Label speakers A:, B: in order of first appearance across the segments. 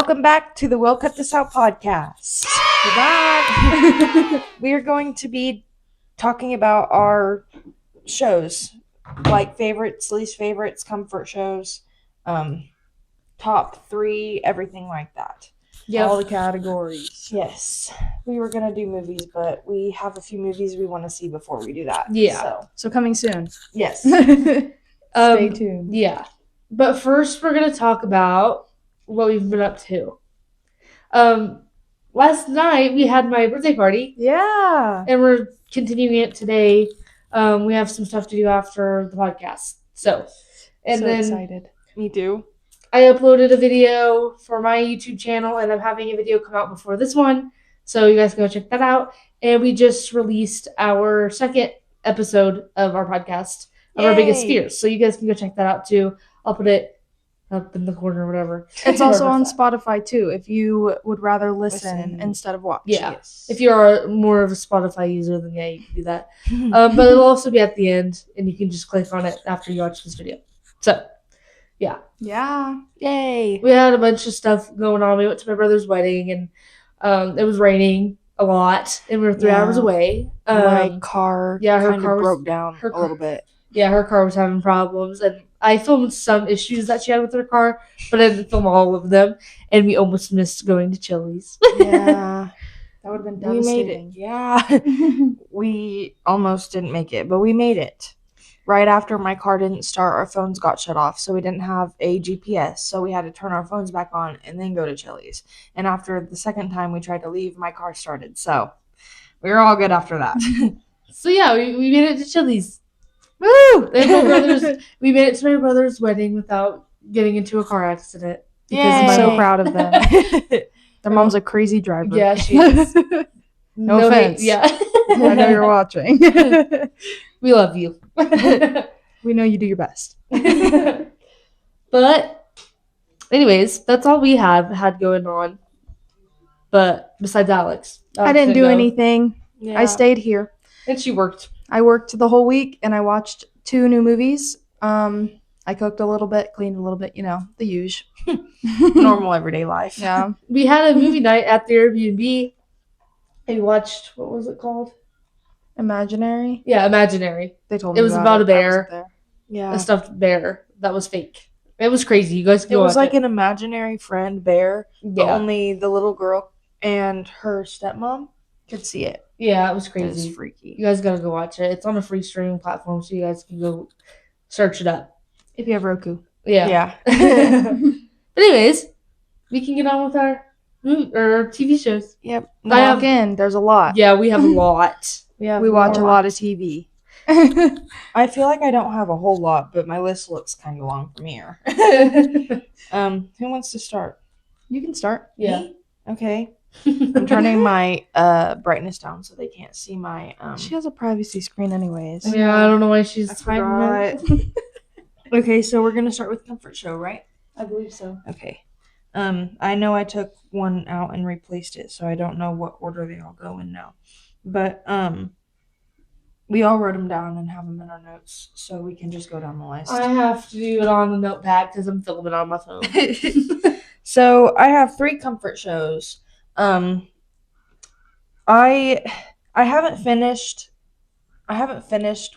A: Welcome back to the We'll Cut This Out podcast.
B: We're back.
A: We are going to be talking about our shows, like favorites, least favorites, comfort shows, top 3, everything like that.
B: All the categories.
A: Yes. We were going to do movies, but we have a few movies we want to see before we do that.
B: Yeah. So coming soon.
A: Yes.
B: Stay tuned. Yeah. But first, we're going to talk about what we've been up to. Last night, we had my birthday party.
A: Yeah.
B: And we're continuing it today. We have some stuff to do after the podcast. So
A: Excited. Me too.
B: I uploaded a video for my YouTube channel, and I'm having a video come out before this one. So you guys can go check that out. And we just released our second episode of our podcast of our biggest fears. So you guys can go check that out too. I'll put it up in the corner or whatever.
C: It's also on Spotify too, if you would rather listen instead of watch.
B: Yeah. Yes. If you're more of a Spotify user, then yeah, you can do that. But it'll also be at the end, and you can just click on it after you watch this video. So, yeah.
C: Yeah.
A: Yay.
B: We had a bunch of stuff going on. We went to my brother's wedding, and it was raining a lot, and we were 3 hours away.
A: My car
B: her car
A: broke down a little bit.
B: Yeah, her car was having problems, and I filmed some issues that she had with her car, but I didn't film all of them, and we almost missed going to Chili's.
A: Yeah.
C: That would have been devastating.
A: We made it. Yeah. We almost didn't make it, but we made it. Right after my car didn't start, our phones got shut off, so we didn't have a GPS, so we had to turn our phones back on and then go to Chili's. And after the second time we tried to leave, my car started, so we were all good after that.
B: So yeah, we made it to Chili's. Woo! We made it to my brother's wedding without getting into a car accident.
C: I'm so proud of them. Their mom's a crazy driver.
B: Yeah, she is.
C: No offense.
B: Yeah.
C: I know you're watching.
B: We love you.
C: We know you do your best.
B: But anyways, that's all we had going on. But besides Alex.
C: I didn't do anything.
A: Yeah.
C: I stayed here.
B: And she worked.
C: I worked the whole week, and I watched 2 new movies. I cooked a little bit, cleaned a little bit, the usual.
A: Normal everyday life.
C: Yeah.
B: We had a movie night at the Airbnb. And we watched, what was it called?
C: Imaginary?
B: Yeah, Imaginary.
C: They told me
B: it was about a bear.
A: Yeah.
B: A stuffed bear that was fake. It was crazy. You guys can
A: It
B: go
A: was
B: watch
A: like an imaginary friend bear, but
B: Yeah.
A: only the little girl and her stepmom could see it.
B: Yeah, it was
A: It
B: crazy.
A: was freaky.
B: You guys gotta go watch it. It's on a free streaming platform, so you guys can go search it up.
C: If you have Roku.
B: Yeah.
A: Yeah.
B: But anyways, we can get on with our TV shows.
A: Yep.
C: Walk in. There's a lot.
B: Yeah, we have a lot.
C: We watch a lot of TV.
A: I feel like I don't have a whole lot, but my list looks kind of long from here. Who wants to start?
C: You can start.
B: Yeah.
A: Me? Okay. I'm turning my brightness down so they can't see my
C: She has a privacy screen anyways.
B: Yeah, I don't know why she's
A: I
B: hiding
A: forgot.
B: it.
A: Okay, so we're gonna start with comfort show, right?
B: I believe so.
A: Okay. I know I took one out and replaced it, so I don't know what order they all go in now. But we all wrote them down and have them in our notes, so we can just go down the list.
B: I have to do it on the notepad because I'm filming on my phone.
A: So I have 3 comfort shows. I haven't finished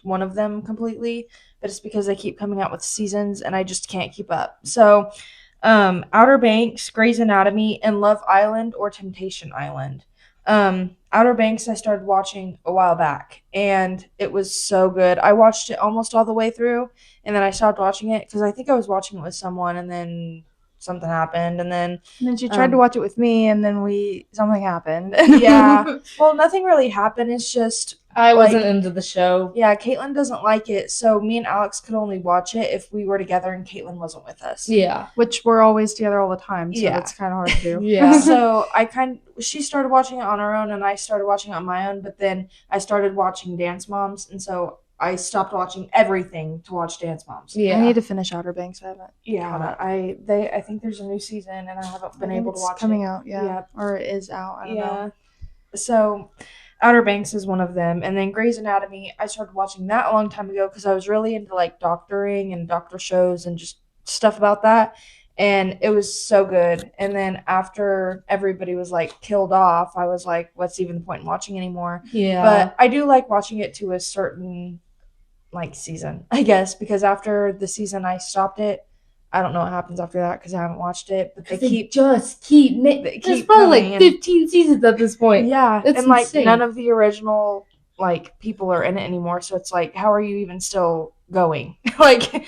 A: one of them completely, but it's because they keep coming out with seasons and I just can't keep up. So Outer Banks, Grey's Anatomy, and Love Island or Temptation Island. Outer Banks I started watching a while back, and it was so good. I watched it almost all the way through, and then I stopped watching it because I think I was watching it with someone, and then something happened, and then
C: she tried to watch it with me, and then something happened.
A: Yeah. Well, nothing really happened. It's just
B: I wasn't into the show.
A: Yeah, Caitlin doesn't like it, so me and Alex could only watch it if we were together and Caitlin wasn't with us.
B: Yeah.
C: Which we're always together all the time, so
A: Yeah.
C: it's kind of hard to do.
B: Yeah.
A: So she started watching it on her own, and I started watching it on my own, but then I started watching Dance Moms, and so I stopped watching everything to watch Dance Moms.
B: Yeah.
C: I need to finish Outer Banks. I haven't.
A: Yeah, I think there's a new season, and I haven't been able to watch
C: coming
A: it.
C: out, yeah.
A: Yep.
C: Or it is out, I don't know.
A: So Outer Banks is one of them, and then Grey's Anatomy, I started watching that a long time ago because I was really into like doctoring and doctor shows and just stuff about that. and it was so good. And then after everybody was like killed off, I was like, what's even the point in watching anymore?
B: Yeah.
A: But I do like watching it to a certain like season, I guess, because after the season I stopped it. I don't know what happens after that because I haven't watched it, but they keep
B: just keep
A: they
B: There's
A: keep
B: probably
A: coming
B: like
A: and-
B: 15 seasons at this point.
A: yeah,
B: It's
A: and like
B: insane.
A: none of the original like people are in it anymore, so it's like, how are you even still going? Like,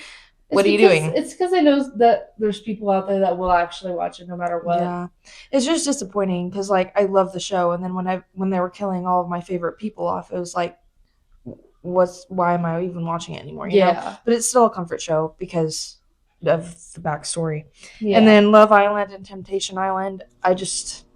A: what are you doing?
B: It's because I know that there's people out there that will actually watch it no matter what.
A: Yeah, it's just disappointing because like I love the show, and then when they were killing all of my favorite people off, it was like, why am I even watching it anymore? You know?
B: Yeah.
A: But it's still a comfort show because of the backstory.
B: Yeah.
A: And then Love Island and Temptation Island, I just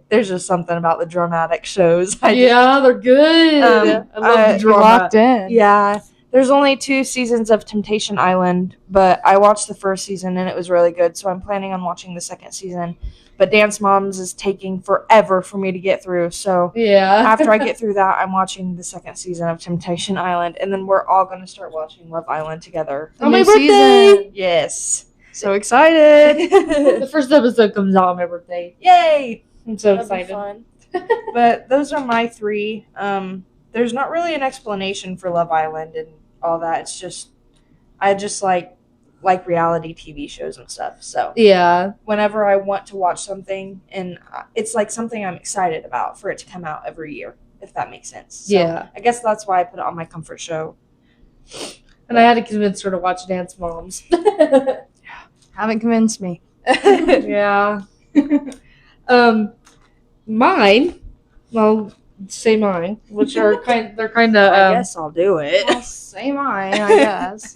A: there's just something about the dramatic shows.
B: Yeah, they're good. I love the
A: you're
B: drama.
C: Locked in.
A: Yeah. There's only 2 seasons of Temptation Island, but I watched the first season and it was really good, so I'm planning on watching the second season. But Dance Moms is taking forever for me to get through, so
B: Yeah.
A: after I get through that, I'm watching the second season of Temptation Island, and then we're all going to start watching Love Island together.
B: On my
C: New
B: birthday.
C: season.
A: Yes.
C: So excited.
B: The first episode comes out on my birthday.
A: Yay!
B: I'm so
A: That'd be
B: excited.
A: fun. But those are my 3. There's not really an explanation for Love Island and all that. It's just I just like reality TV shows and stuff. So
B: Yeah.
A: whenever I want to watch something, and it's like something I'm excited about for it to come out every year, if that makes sense. So
B: Yeah.
A: I guess that's why I put it on my comfort show.
B: And I had to convince her to watch Dance Moms.
C: Haven't convinced me.
B: Yeah. Mine. Well, say mine, which are they're kind of.
A: I guess I'll do it.
C: Well, say mine, I guess.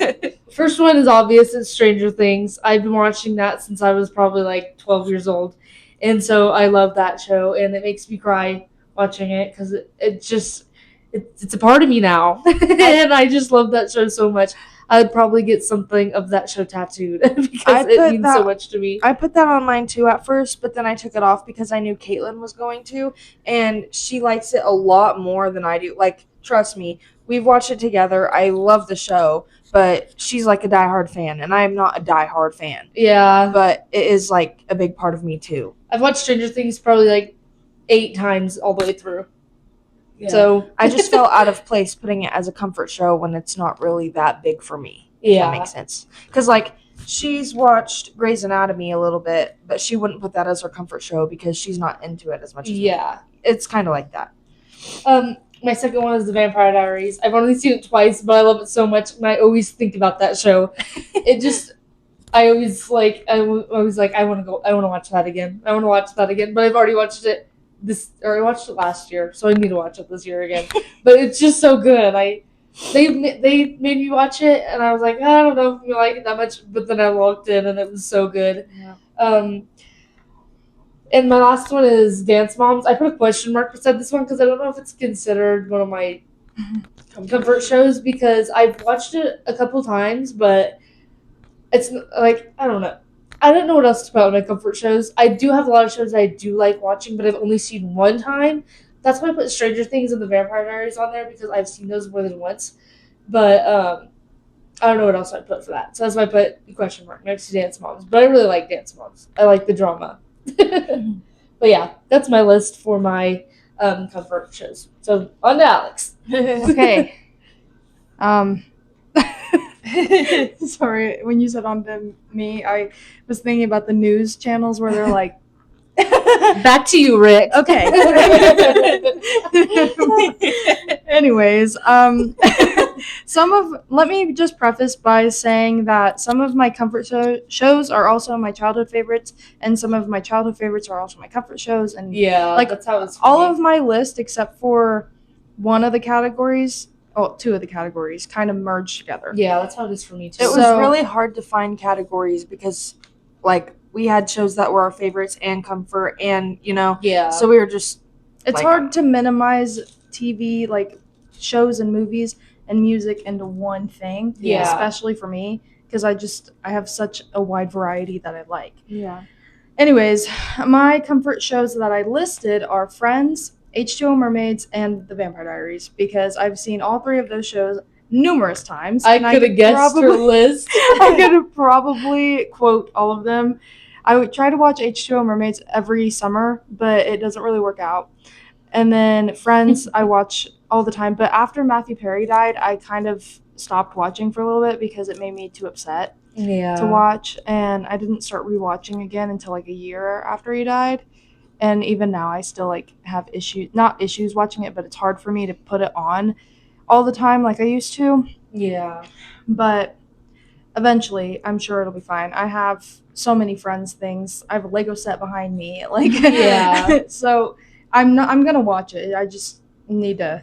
B: First one is obvious. It's Stranger Things. I've been watching that since I was probably like 12 years old, and so I love that show, and it makes me cry watching it because it's a part of me now, and I just love that show so much. I'd probably get something of that show tattooed because it means so much to me.
A: I put that on mine too at first, but then I took it off because I knew Caitlin was going to, and she likes it a lot more than I do. Like, trust me, we've watched it together. I love the show, but she's like a diehard fan, and I am not a diehard fan.
B: Yeah,
A: But it is like a big part of me too.
B: I've watched Stranger Things probably like 8 times all the way through.
A: Yeah.
B: So
A: I just felt out of place putting it as a comfort show when it's not really that big for me. If that makes sense. Because like she's watched Grey's Anatomy a little bit, but she wouldn't put that as her comfort show because she's not into it as much as me.
B: yeah.
A: It's kind of like that.
B: My second one is The Vampire Diaries. I've only seen it twice, but I love it so much, and I always think about that show. I always I want to watch that again. I want to watch that again, but I've already watched it I watched it last year, so I need to watch it this year again. But it's just so good. They made me watch it, and I was like, I don't know if I like it that much, but then I walked in, and it was so good.
A: Yeah.
B: And my last one is Dance Moms. I put a question mark beside this one because I don't know if it's considered one of my comfort shows because I've watched it a couple times, but it's like, I don't know. I don't know what else to put on my comfort shows. I do have a lot of shows that I do like watching, but I've only seen one time. That's why I put Stranger Things and The Vampire Diaries on there because I've seen those more than once. But I don't know what else I'd put for that. So that's why I put a question mark next to Dance Moms. But I really like Dance Moms. I like the drama. But yeah, that's my list for my comfort shows. So on to Alex.
C: Okay. Sorry, when you said on to me, I was thinking about the news channels where they're like,
B: Back to you, Rick.
C: okay. Anyways, let me just preface by saying that some of my comfort shows are also my childhood favorites, and some of my childhood favorites are also my comfort shows. And
B: Yeah,
C: like
B: that's how it's
C: all of my list, except for one of the categories, two of the categories, kind of merged together.
B: Yeah, that's how it is for me too.
A: It was
C: So-
A: really hard to find categories because, like, we had shows that were our favorites and comfort, and
B: yeah.
A: so we were just.
C: It's
A: Like-
C: hard to minimize TV, like shows and movies and music into one thing.
B: Yeah.
C: Especially for me, because I have such a wide variety that I like.
A: Yeah.
C: Anyways, my comfort shows that I listed are Friends, H2O Mermaids, and The Vampire Diaries, because I've seen all 3 of those shows numerous times.
B: I
C: and
B: could have guessed her list.
C: I could probably quote all of them. I would try to watch H2O Mermaids every summer, but it doesn't really work out. And then Friends, I watch all the time. But after Matthew Perry died, I kind of stopped watching for a little bit because it made me too upset
B: Yeah.
C: to watch. And I didn't start rewatching again until like a year after he died. And even now, I still like have not issues watching it, but it's hard for me to put it on all the time like I used to.
B: Yeah.
C: But eventually, I'm sure it'll be fine. I have so many Friends things. I have a Lego set behind me. Like,
B: Yeah.
C: So I'm gonna watch it. I just need to.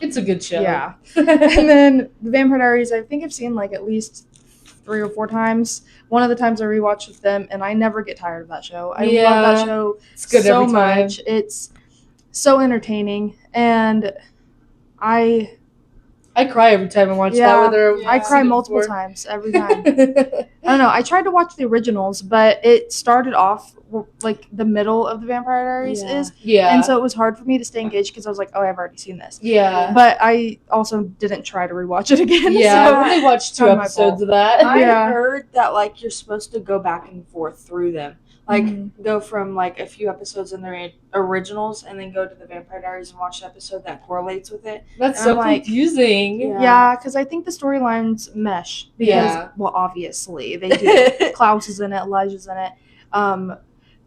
B: It's a good show.
C: Yeah. And then The Vampire Diaries, I think I've seen like at least 3 or 4 times. One of the times I rewatched with them, and I never get tired of that show. I love that show
B: It's good
C: so
B: every time.
C: much. It's so entertaining, and I
B: cry every time I watch
C: Yeah.
B: that with her.
A: Yeah.
C: I
B: I've
C: cry
B: seen it
C: multiple
B: before.
C: times every time. I don't know. I tried to watch the originals, but it started off like the middle of the Vampire Diaries
A: Yeah.
C: is,
B: Yeah.
C: and so it was hard for me to stay engaged because I was like, oh, I've already seen this.
B: yeah.
C: But I also didn't try to rewatch it again.
B: Yeah,
C: so-
B: I only watched 2
C: Not my
B: episodes
C: fault.
B: of that.
A: I
C: Yeah.
A: heard that like you're supposed to go back and forth through them. Like
C: Mhm.
A: go from like a few episodes in the originals and then go to the Vampire Diaries and watch an episode that correlates with it.
B: That's
A: And
B: so
A: I'm like-
B: confusing.
A: Yeah.
C: Yeah, because I think the storylines mesh. Because,
B: Yeah.
C: well, obviously they do. Klaus is in it, Elijah's in it,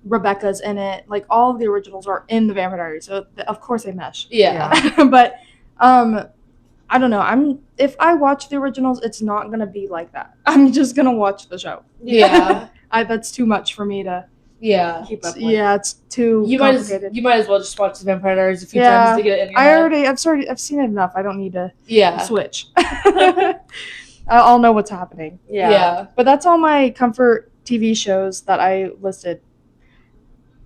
C: Rebecca's in it. Like all of the originals are in the Vampire Diaries, so of course they mesh.
B: Yeah.
C: But I don't know. If I watch the originals, it's not gonna be like that. I'm just gonna watch the show.
B: Yeah.
C: That's too much for me to.
B: Yeah.
A: Keep up with.
C: Yeah, it's too
B: You
C: complicated.
B: might as well just watch the Vampire Diaries a few
C: Yeah.
B: times to get it in your head.
C: I've seen it enough. I don't need to
B: Yeah.
C: switch. I'll know what's happening.
B: Yeah.
C: But that's all my comfort TV shows that I listed.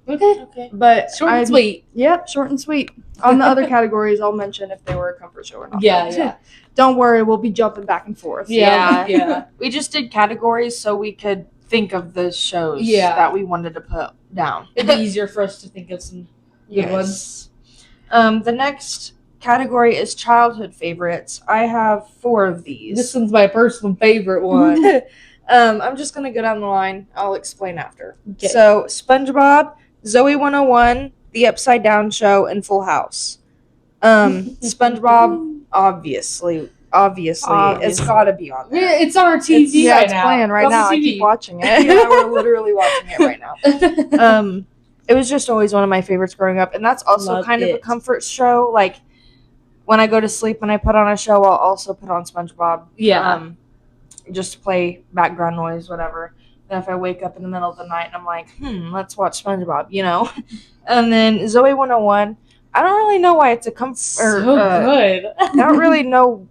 B: Okay.
A: Okay.
C: But
B: Short and sweet.
C: Yep, short and sweet. On the other categories, I'll mention if they were a comfort show or not.
B: Yeah,
C: But
B: yeah.
C: Don't worry, we'll be jumping back and forth.
B: Yeah.
A: Yeah.
B: Yeah.
A: We just did categories so we could think of the shows
B: Yeah.
A: that we wanted to put down.
B: It'd be easier for us to think of some good ones.
A: The next category is childhood favorites. I have 4 of these.
B: This one's my personal favorite one.
A: I'm just gonna go down the line. I'll explain after.
B: Okay.
A: So SpongeBob, Zoe 101, The Upside Down Show, and Full House. SpongeBob, obviously, it's
C: Obviously.
A: gotta be on there.
B: Yeah, it's on our TV
C: Yeah,
B: right
C: it's
B: now.
C: playing right
B: It's on
C: now.
B: the
C: I
B: TV.
C: keep watching it.
A: Yeah, we're literally watching it right now. It was just always one of my favorites growing up, and that's also
B: Love
A: kind of a
B: it.
A: comfort show. Like when I go to sleep and I put on a show, I'll also put on SpongeBob.
B: Yeah.
A: Just to play background noise, whatever. Then if I wake up in the middle of the night and I'm like, let's watch SpongeBob, you know. And then Zoe 101. I don't really know why it's a comfort.
B: So good.
A: I don't really know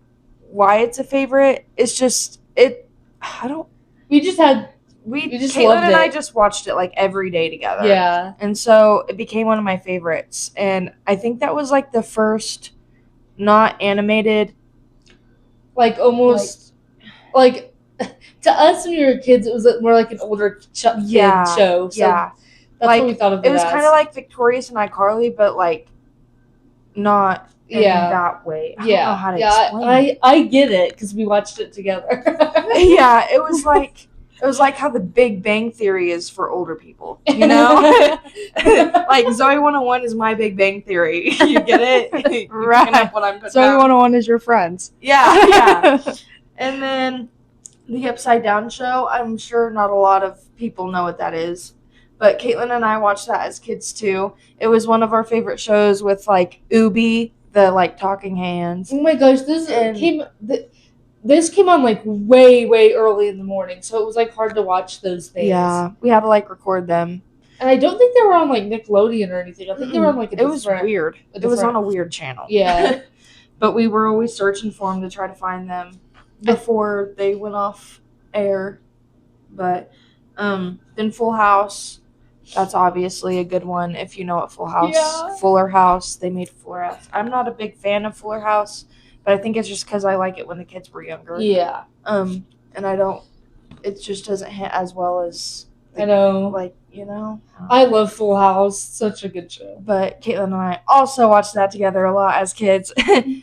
A: why it's a favorite. It's just it. I don't.
B: We just had
A: We
B: just
A: Caitlin
B: loved
A: and I
B: it.
A: just watched it like every day together.
B: yeah.
A: And so it became one of my favorites. And I think that was like the first not animated.
B: Like almost like to us when we were kids, it was more like an older kid
A: Yeah,
B: show. So
A: yeah.
B: that's
A: Like,
B: what we thought of it
A: It was
B: as.
A: kind of like Victorious and iCarly, but like not in
B: Yeah.
A: that way. I don't
B: yeah,
A: know how to
B: yeah.
A: explain.
B: I get it because we watched it together.
A: Yeah, it was like how the Big Bang Theory is for older people, you know? Like Zoe 101 is my Big Bang Theory. You get it? You picking
C: Right.
A: up what I'm putting
C: So
A: down?
C: 101 is your friends.
A: Yeah, yeah. And then the Upside Down Show, I'm sure not a lot of people know what that is. But Caitlin and I watched that as kids too. It was one of our favorite shows with like Ubi, the like talking hands.
B: Oh my gosh, this came on like way early in the morning, so it was like hard to watch those things.
A: Yeah, we had to like record them.
B: and I don't think they were on like Nickelodeon or anything. I think they were on like a
A: It was
B: different.
A: weird.
B: a
A: It was on
B: different-
A: a weird channel.
B: Yeah.
A: But we were always searching for them to try to find them before they went off air. But then Full House, that's obviously a good one if you know what Full House.
B: Yeah.
A: Fuller House, they made Fuller House. I'm not a big fan of Fuller House, but I think it's just because I like it when the kids were younger.
B: Yeah,
A: And I don't. It just doesn't hit as well as
B: I know.
A: like you know.
B: I love Full House. Such a good show.
A: But Caitlin and I also watched that together a lot as kids.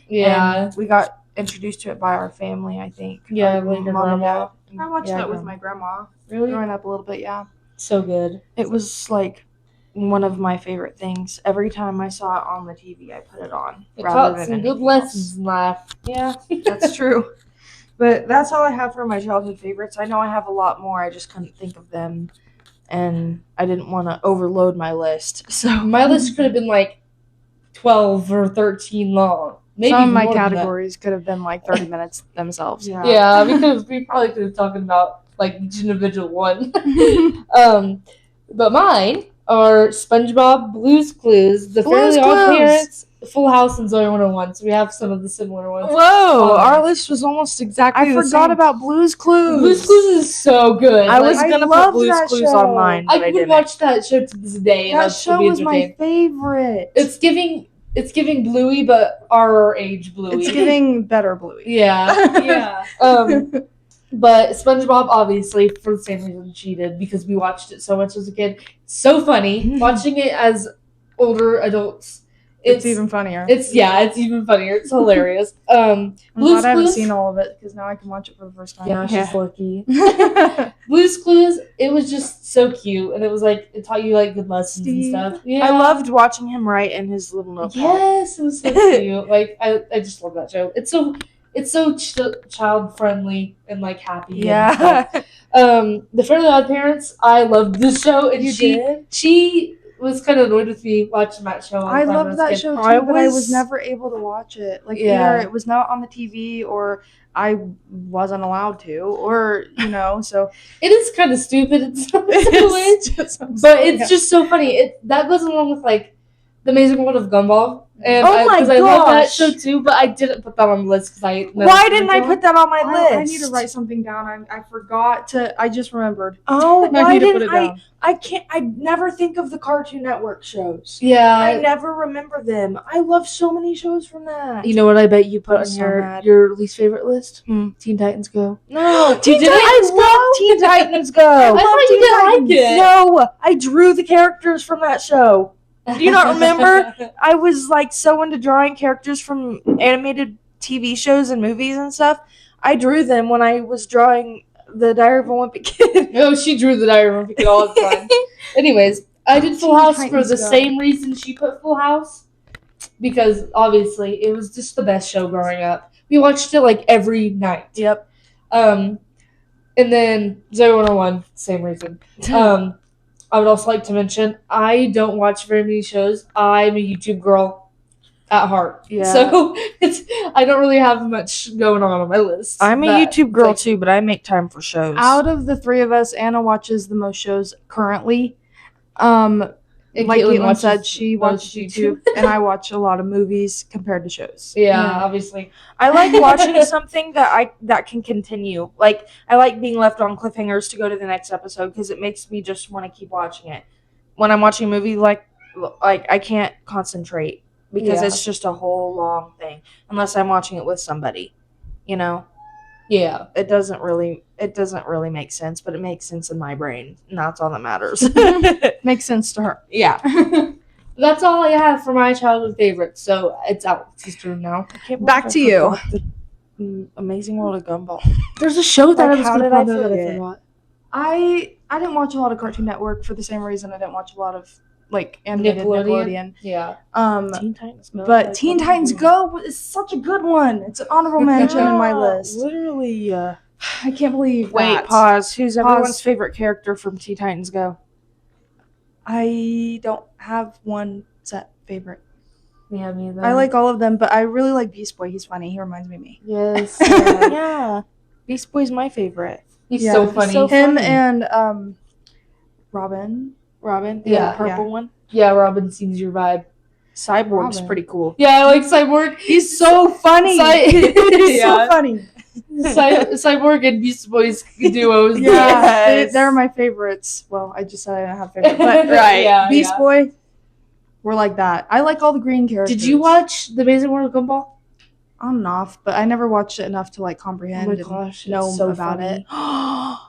B: Yeah.
A: And we got introduced to it by our family, I think.
B: Yeah,
A: Our
B: like your
A: mom and
B: grandma.
A: dad.
C: I watched
A: Yeah,
C: that with
A: grandma.
C: my grandma
B: Really?
C: growing up a little bit. Yeah.
B: So good.
A: It was like one of my favorite things. Every time I saw it on the TV, I put it on.
B: It
A: rather
B: taught
A: than
B: some good
A: anything
B: lessons
A: else.
B: in life.
A: Yeah, that's true. But that's all I have for my childhood favorites. I know I have a lot more. I just couldn't think of them, and I didn't want to overload my list. So
B: My list could have been like 12 or 13 long. Maybe
C: Some of
B: even
C: my
B: more than that.
C: categories could have been like 30 minutes themselves.
B: Yeah, we probably could have talked about like each individual one. But mine are SpongeBob, Blue's Clues, The
A: Blue's
B: Fairly Odd
A: Clues.
B: Parents, Full House, and Zoe 101. So we have some of the similar ones.
A: Whoa,
B: Um,
A: our list was almost exactly
C: I
A: the
C: forgot
A: same.
C: about Blue's Clues.
B: Blue's Clues is so good.
A: I was
C: I
A: gonna put
C: love
A: Blue's
C: that
A: Clues
C: show.
A: on mine, but
B: I
A: I
B: would
A: didn't.
B: watch that show to this day. And
C: That
B: I'd still
C: show
B: be
C: was my
B: entertained.
C: favorite.
B: It's giving Bluey, but our age Bluey.
C: It's giving better Bluey.
B: Yeah. But SpongeBob, obviously, for the same reason she did, because we watched it so much as a kid. So funny. Watching it as older adults.
C: It's even funnier.
B: It's even funnier. It's hilarious.
C: I'm
B: Blue's
C: glad I haven't
B: Clues.
C: seen all of it because now I can watch it for the first time.
B: Yeah, she's
A: Yeah.
B: lucky. Blue's Clues, it was just so cute, and it was like it taught you like good lessons
C: Steve.
B: and stuff. Yeah,
A: I loved watching him write in his little notepad.
B: Yes, it was so cute. Like I just love that show. It's so child friendly and like happy. and stuff.
A: Yeah.
B: The Fairly Odd Parents. I loved this show, and she was kind of annoyed with me watching that show. all the
C: I
B: time when
C: loved
B: was a
C: that
B: kid.
C: show too,
A: I
C: but I
A: was-
C: was never able to watch it. Like
B: Yeah.
C: either it was not on the TV or I wasn't allowed to, or so
B: It is kind of stupid in some ways, but it's just so funny. That goes along with like The Amazing World of Gumball, and
A: Oh my
B: I love that
A: gosh.
B: show too. But I didn't put that on the list because
A: Why didn't I put that on my list?
C: I need to write something down. I forgot to. I just remembered.
A: Oh,
C: I
A: why
C: need to put
A: didn't
C: it down.
A: I can't. I never think of the Cartoon Network shows. I
B: Yeah,
A: never remember them. I love so many shows from that.
B: you know what? I bet you put
A: I'm
B: on
A: so
B: your
A: mad.
B: your least favorite list.
A: Hmm.
B: Teen Titans Go.
A: No,
B: Teen Titans
A: I love Teen Titans Go.
B: I thought you didn't like it.
A: No, I drew the characters from that show. Do you not remember? I was like so into drawing characters from animated TV shows and movies and stuff. I drew them when I was drawing the Diary of a Wimpy Kid.
B: No, she drew the Diary of a Wimpy Kid all the time. Anyways, I did Full
C: Teen
B: House for
C: Titans
B: the
C: Go.
B: same reason she put Full House, because obviously it was just the best show growing up. We watched it like every night.
A: Yep.
B: And then Zoe 101, same reason. I would also like to mention I don't watch very many shows. I'm a YouTube girl at heart.
A: Yeah.
B: So I don't really have much going on my list.
A: I'm a
B: that-
A: YouTube girl
B: like-
A: too, but I make time for shows.
C: Out of the three of us, Anna watches the most shows currently.
B: And
C: Like Caitlin
B: watches
C: said, she
B: most
C: watches YouTube, and I watch a lot of movies compared to shows.
B: Yeah,
A: Yeah.
B: obviously.
A: I like watching something that can continue. Like I like being left on cliffhangers to go to the next episode because it makes me just want to keep watching it. When I'm watching a movie, like I can't concentrate because
B: Yeah.
A: it's just a whole long thing unless I'm watching it with somebody. You know,
B: Yeah.
A: it doesn't really make sense, but it makes sense in my brain, and that's all that matters.
C: Makes sense to her.
A: Yeah.
B: That's all I have for my childhood favorites. So it's Alex's turn now.
A: I can't believe
C: Back
A: I
C: to you.
A: forgot the Amazing World of Gumball.
B: There's a show that
A: Like,
B: I was
A: how
B: going to
A: did I
B: put that I
A: forget?
B: forgot.
C: I didn't watch a lot of Cartoon Network for the same reason I didn't watch a lot of like animated Nickelodeon.
B: Yeah.
A: Teen Titans Go.
C: But Teen Titans Go is such a good one. It's an honorable mention in my list.
A: Literally.
C: I can't believe
A: Wait,
C: that.
A: pause. Who's everyone's
C: Pause.
A: favorite character from Teen Titans Go?
C: I don't have one set favorite.
B: Yeah, me either.
C: I like all of them, but I really like Beast Boy. He's funny. He reminds me of me.
B: Yes.
A: Yeah. Beast Boy's my favorite.
B: He's
C: Yeah,
B: so
C: he's
B: funny.
A: so
C: Him
A: funny.
C: and Robin.
A: Robin, the
B: Yeah.
A: purple one.
B: Yeah, Robin seems your vibe.
A: Cyborg's
C: Robin.
A: pretty cool.
B: Yeah, I like Cyborg.
C: He's so funny.
B: He's
C: He's
B: Yeah.
C: so funny.
B: Cyborg and Beast Boys duos.
C: Yeah,
A: Yes.
C: they're my favorites. Well, I just said I don't have favorites, but
A: Right.
B: Yeah,
C: Beast
B: yeah.
C: Boy, we're like that. I like all the green characters.
B: Did you watch The Amazing World of Gumball?
C: On and off, but I never watched it enough to like
B: Oh
C: comprehend
B: my
C: and
B: gosh,
C: know
B: it's so
C: about
B: funny.
C: it.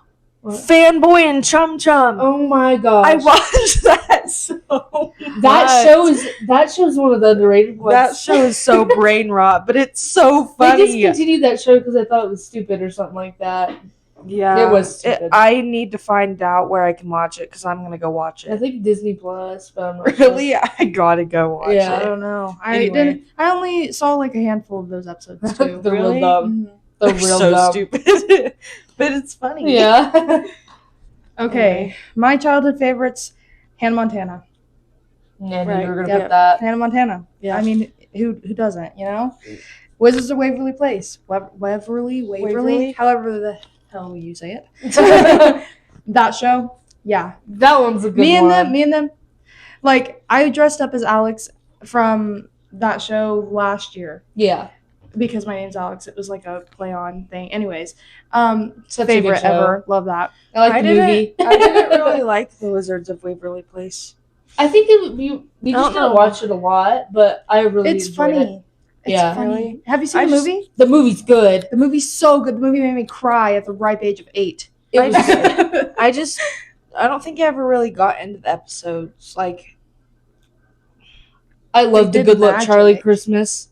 A: Fanboy and Chum Chum.
B: Oh my gosh.
A: I watched that so
B: That show's one of the underrated ones.
A: that show is so brain rot, but it's so
B: They
A: funny.
B: discontinued that show because I thought it was stupid or something like that.
A: Yeah,
B: It was stupid.
A: I need to find out where I can watch it because I'm gonna go watch
B: I
A: it.
B: think Disney Plus, but I'm not
A: Really,
B: sure.
A: I gotta go watch
B: Yeah.
C: I
A: it.
C: don't know.
A: Anyway.
C: I only saw like a handful of those episodes too.
B: They're
A: Really?
B: real dumb.
C: Mhm.
B: They're
A: They're
B: real
A: so
B: dumb.
A: stupid, but it's funny.
B: Yeah.
C: Okay, my childhood favorites: Hannah Montana.
B: Yeah, I knew
A: Right,
B: you were gonna
A: yep.
B: put that.
C: Hannah Montana.
A: Yeah.
C: I mean, who doesn't? You know, Wizards of Waverly Place. Waverly. However the hell you say it. That show. Yeah.
B: That one's a good
C: Me
B: one.
C: and them. Like I dressed up as Alex from that show last year
B: Yeah.
C: because my name's Alex. It was like a play on thing. Anyways,
B: Such
C: favorite
B: a good show.
C: ever. Love that.
B: I like the movie.
A: I didn't really like the Wizards of Waverly Place.
B: I think we
A: I
B: just
A: don't know.
B: didn't watch it a lot, but I really
C: It's
B: enjoyed
C: funny.
B: it.
C: It's
B: Yeah.
C: funny.
A: Really?
C: Have you seen
A: I
C: the
A: just-
C: movie?
B: The movie's good.
C: The movie's so good. The movie made me cry at the ripe age of 8.
B: It was good.
A: I don't think I ever really got into the episodes. Like,
B: I love the
C: did
B: Good Luck
C: magic.
B: Charlie Christmas.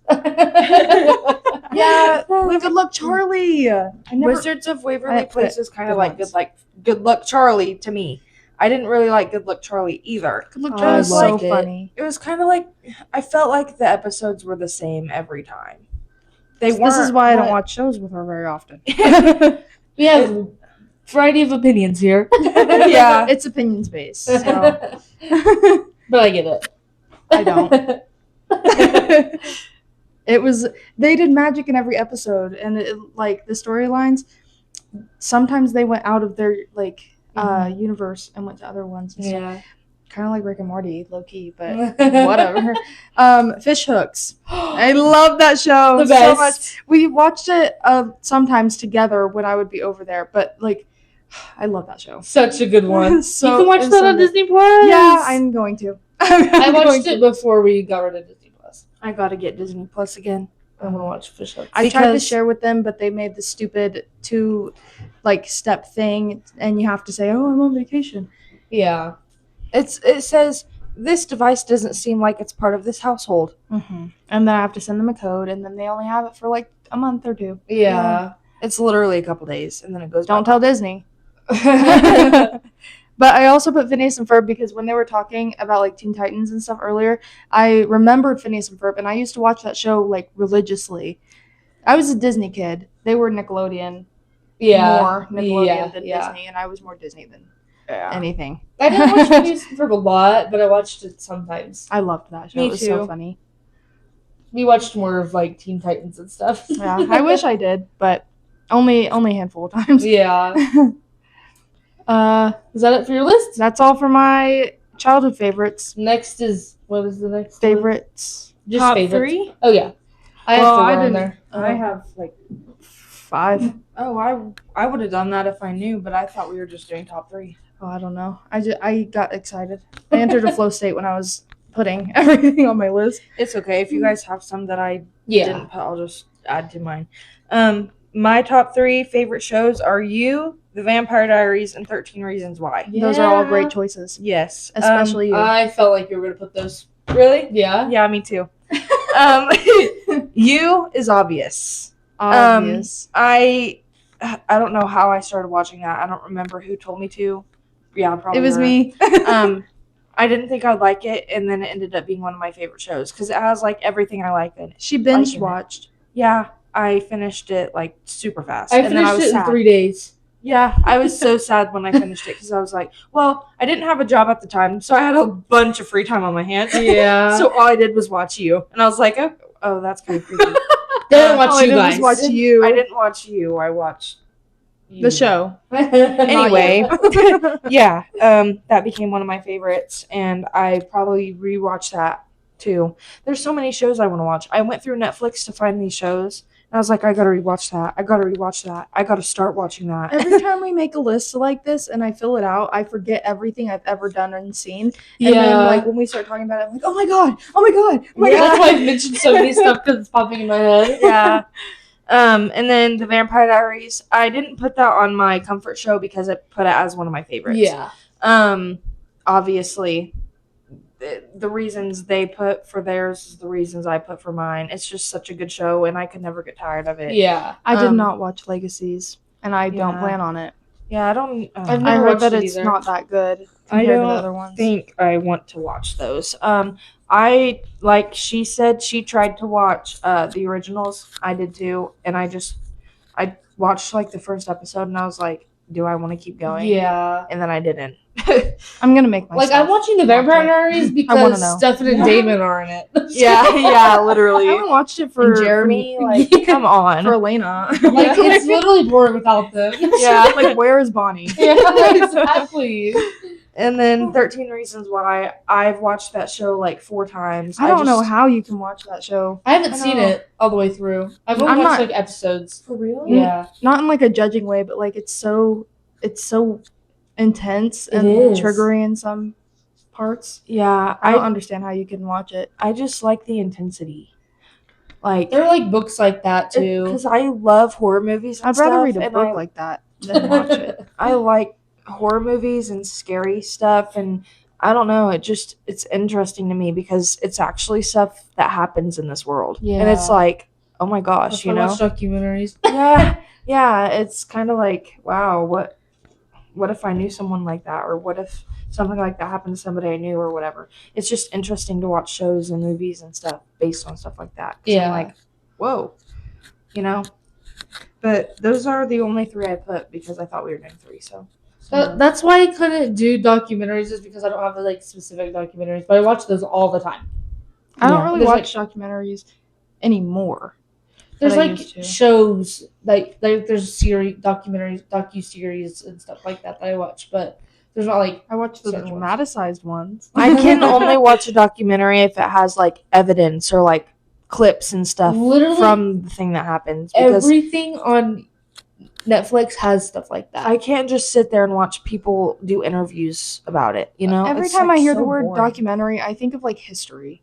C: Yeah, Good Luck Charlie. I never.
A: Wizards of Waverly
C: I-
A: Place is kind
C: good
A: of like
C: ones.
A: Good Luck Charlie to me. I didn't really like Good Luck Charlie either.
C: Good Luck
B: Oh,
C: Charlie
B: I
C: was so
B: loved it.
C: funny.
A: It was kind of like I felt like the episodes were the same every time. They weren't.
C: This is why I don't
A: but-
C: watch shows with her very often.
B: We have a variety of opinions here.
A: Yeah.
C: It's opinions based. So.
B: But I get it.
C: I don't. It was they did magic in every episode, and like the storylines. Sometimes they went out of their universe and went to other ones. And
B: Yeah.
C: kind of like Rick and Morty, low key, but whatever. Fish hooks. I love that show
B: The
C: so
B: best.
C: much. We watched it sometimes together when I would be over there, but like, I love that show.
B: Such a good one.
C: So-
B: you can watch
C: it's
B: that
C: so
B: on
C: good.
B: Disney Plus.
C: Yeah, I'm going to.
B: I watched it before we got rid of Disney Plus.
A: I gotta get Disney Plus again.
B: I want to watch Fish Hooks.
C: I tried to
A: Because-
C: share with them, but they made the stupid 2 step thing, and you have to say, "Oh, I'm on vacation."
B: Yeah.
A: It says this device doesn't seem like it's part of this household.
C: Mm-hmm. And then I have to send them a code, and then they only have it for like a month or 2.
B: Yeah.
A: It's literally a couple days, and then it goes.
C: Don't
A: back
C: tell Disney. But I also put Phineas and Ferb because when they were talking about like Teen Titans and stuff earlier, I remembered Phineas and Ferb, and I used to watch that show like religiously. I was a Disney kid. They were Nickelodeon, more Nickelodeon than Disney, and I was more Disney than
A: Yeah.
C: anything.
B: I didn't watch Phineas and Ferb a lot, but I watched it sometimes.
C: I loved that show.
A: Me
C: It was so
A: too.
C: funny.
B: We watched more of like Teen Titans and stuff.
C: Yeah, I wish I did, but only a handful of times.
B: Yeah. Is that it for your list?
C: That's all for my childhood favorites.
B: Next is what is the next one?
C: Favorites.
B: Just
A: Top
B: favorites.
A: 3?
B: Oh yeah. I have
C: Well,
B: 4
C: I
B: on
C: didn't-
B: there.
C: I have like 5.
A: Oh, I would have done that if I knew, but I thought we were just doing top 3.
C: Oh, I don't know. I got excited. I entered a flow state when I was putting everything on my list.
A: It's okay if you guys have some that I
B: Yeah.
A: didn't put. I'll just add to mine. My top 3 favorite shows are You, The Vampire Diaries, and 13 Reasons Why.
C: Those are all
B: Yeah.
C: great choices,
A: Yes,
C: especially you.
B: I felt like you were gonna put those.
A: really.
B: Yeah.
A: Yeah, me too. You is obvious.
C: Obvious.
A: I don't know how I started watching that. I don't remember who told me to. Yeah, probably
C: it was
A: her.
C: me.
A: I didn't think I'd like it, and then it ended up being one of my favorite shows because it has like everything I like in it.
C: She binge
A: Liking it.
C: watched.
A: Yeah, I finished it like super fast.
B: I
A: and then
B: finished
A: was
B: it in
A: sad.
B: 3 days.
A: Yeah, I was so sad when I finished it because I was like, well, I didn't have a job at the time, so I had a bunch of free time on my hands.
B: Yeah.
A: So all I did was watch You, and I was like, oh that's kind of creepy.
B: Then watch
C: All I
B: you
C: did was
B: guys.
C: watch you.
A: I didn't watch You. I watched You.
C: The show.
A: Anyway, yeah, that became one of my favorites, and I probably rewatched that too. There's so many shows I want to watch. I went through Netflix to find these shows, and I was like, I gotta rewatch that. I gotta rewatch that. I gotta start watching that.
C: Every time we make a list like this and I fill it out, I forget everything I've ever done and seen. And
B: Yeah.
C: then, like, when we start talking about it, I'm like, oh my god, oh my god, oh my
B: Yeah,
C: god.
B: that's why I've mentioned so many stuff because it's popping in my head.
A: Yeah. And then The Vampire Diaries. I didn't put that on my comfort show because I put it as one of my favorites.
B: Yeah.
A: Obviously, the reasons they put for theirs is the reasons I put for mine. It's just such a good show, and I could never get tired of it.
B: Yeah.
C: I did
A: Um,
C: not watch Legacies, and I don't
A: yeah.
C: plan on it.
A: Yeah, I don't.
B: I've
C: I
B: never
C: heard
B: watched
C: that
B: it
C: it's
B: either.
C: not that good
A: I
C: compared to the
A: don't
C: other ones.
A: think I want to watch those. I like she said she tried to watch the originals. I did too, and I watched like the first episode, and I was like, do I want to keep going?
B: Yeah.
A: And then I didn't.
C: I'm gonna make myself.
B: Like, I'm watching The Vampire
C: watch it.
B: Diaries
C: wanna
B: because
C: know.
B: Stefan and Damon are in it.
A: yeah, literally.
C: I haven't watched it
A: And
C: for
A: Jeremy,
C: for,
A: like,
B: Yeah.
A: come on.
C: for Elena.
B: Like, it's literally boring without them.
A: Yeah.
C: like where is Bonnie?
B: Yeah, exactly.
A: And then 13 Reasons Why. I've watched that show like 4 times.
C: I don't know how you can watch that show.
B: I haven't
A: I
B: seen
A: know.
B: it all the way through. I've only
C: I'm
B: watched
C: not-
B: like episodes.
A: For real?
B: Yeah.
C: Not in like a judging way, but like it's so intense and
B: is.
C: triggering in some parts.
A: Yeah,
C: I don't understand how you can watch it.
A: I just like the intensity. Like,
B: There are like books like that too.
A: because I love horror movies. And
C: I'd rather
A: stuff,
C: read a
A: and
C: book like that than watch it.
A: I like horror movies and scary stuff, and I don't know. It's interesting to me because it's actually stuff that happens in this world, and it's
B: Yeah.
A: like, oh my gosh,
B: That's
A: you
B: why I
A: know?
B: watch documentaries.
A: Yeah. It's kind of like, wow, what if I knew someone like that, or what if something like that happened to somebody I knew, or whatever. It's just interesting to watch shows and movies and stuff based on stuff like that. 'Cause I'm
B: Yeah.
A: like, whoa, you know. But those are the only 3 I put because I thought we were doing 3. So
B: That's why I couldn't do documentaries, is because I don't have like specific documentaries, but I watch those all the time.
C: I don't
A: Yeah.
C: really
B: There's,
C: watch documentaries anymore.
B: There's
C: That I
B: like
C: used to.
B: shows like there's documentaries, docu-series and stuff like that I watch, but there's not like
C: I watch the
B: Certain ones.
C: dramatized ones.
A: I can only watch a documentary if it has like evidence or like clips and stuff
B: Literally
A: from the thing that happens, because
B: everything on Netflix has stuff like that.
A: I can't just sit there and watch people do interviews about it. You know,
C: Every
A: It's,
C: time
A: like,
C: I hear
A: so
C: the word
A: boring.
C: documentary, I think of like history.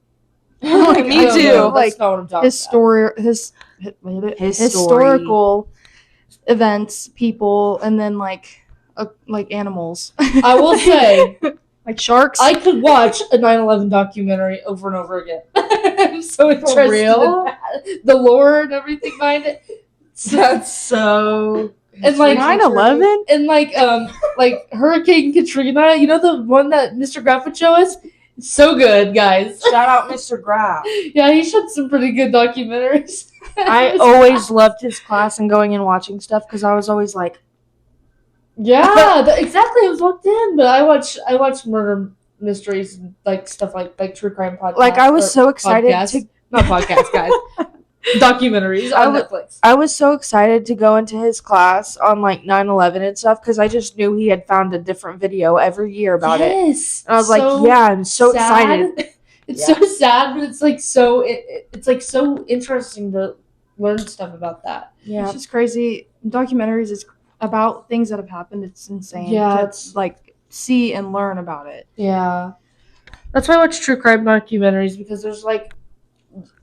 A: Me
B: No,
A: too.
B: no,
C: Like,
B: that's not what I'm talking
C: Historical events, people, and then like animals,
B: about. I will say
C: like sharks.
B: I could watch a 9/11 documentary over and over again. I'm so interested
A: real?
B: in that. The lore and everything behind it.
A: That's so.
B: And like
C: 9/11?
B: and like Hurricane Katrina, you know, the one that Mr. Graff would show us? It's so good, guys.
A: Shout out Mr. Graff.
B: Yeah, he shot some pretty good documentaries.
A: I always loved his class and going and watching stuff because I was always like,
B: Yeah, exactly. I was locked in, but I watch murder mysteries and like stuff like true crime podcasts.
A: like I was
B: or
A: so excited
B: podcasts.
A: to.
B: Not podcasts, guys. Documentaries
A: I
B: on
A: would-
B: Netflix.
A: I was so excited to go into his class on like 9/11 and stuff because I just knew he had found a different video every year about it.
B: Yes,
A: And I was like, yeah, I'm so
B: sad.
A: excited.
B: It's
A: Yeah.
B: so sad, but it's like so it's like so interesting to learn stuff about that.
A: Yeah.
C: It's just crazy. Documentaries is about things that have happened. It's insane.
B: Yeah,
C: to,
B: it's-
C: like see and learn about it.
B: Yeah, that's why I watch true crime documentaries, because there's like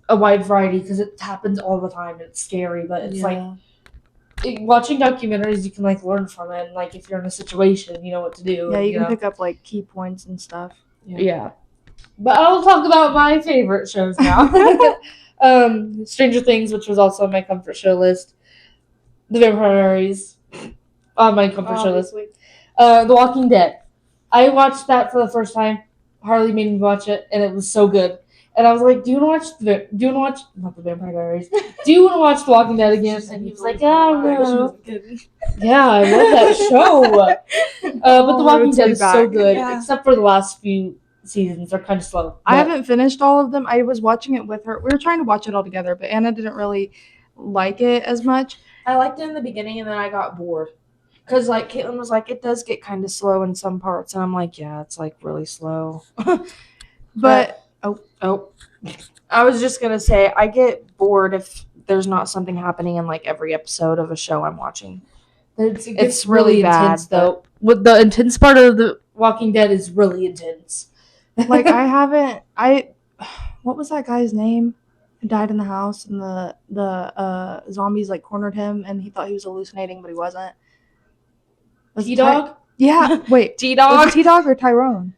B: a wide variety, because it happens all the time. It's scary, but it's like watching documentaries, you can like learn from it, and like if you're in a situation, you know what to do.
C: Yeah, you can
B: know?
C: pick up like key points and stuff.
B: Yeah. But I'll talk about my favorite shows now. Stranger Things, which was also on my comfort show list. The Vampire Diaries on my comfort show list. The Walking Dead. I watched that for the first time. Harley made me watch it, and it was so good. And I was like, "Do you want to watch not the Vampire Diaries? Do you want to watch The Walking Dead again?" And he was like, "Oh no." Yeah, I love that show. But The Walking
C: Roots
B: Dead
C: me
B: is so
C: back.
B: good,
A: Yeah.
B: except for the last few seasons. They're kind of slow.
C: I
B: But-
C: haven't finished all of them. I was watching it with her. We were trying to watch it all together, but Anna didn't really like it as much.
A: I liked it in the beginning and then I got bored. Because, like, Caitlin was like, it does get kind of slow in some parts. And I'm like, yeah, it's, like, really slow.
C: But
A: Oh. I was just going to say, I get bored if there's not something happening in, like, every episode of a show I'm watching.
B: It gets
A: It's really bad,
B: intense, though. With the intense part of The Walking Dead is really intense.
C: like what was that guy's name? Who died in the house and the zombies like cornered him and he thought he was hallucinating, but he wasn't. Was it
B: T-Dog?
C: Yeah. Wait. Was
A: T-Dog?
C: it T-Dog or Tyrone?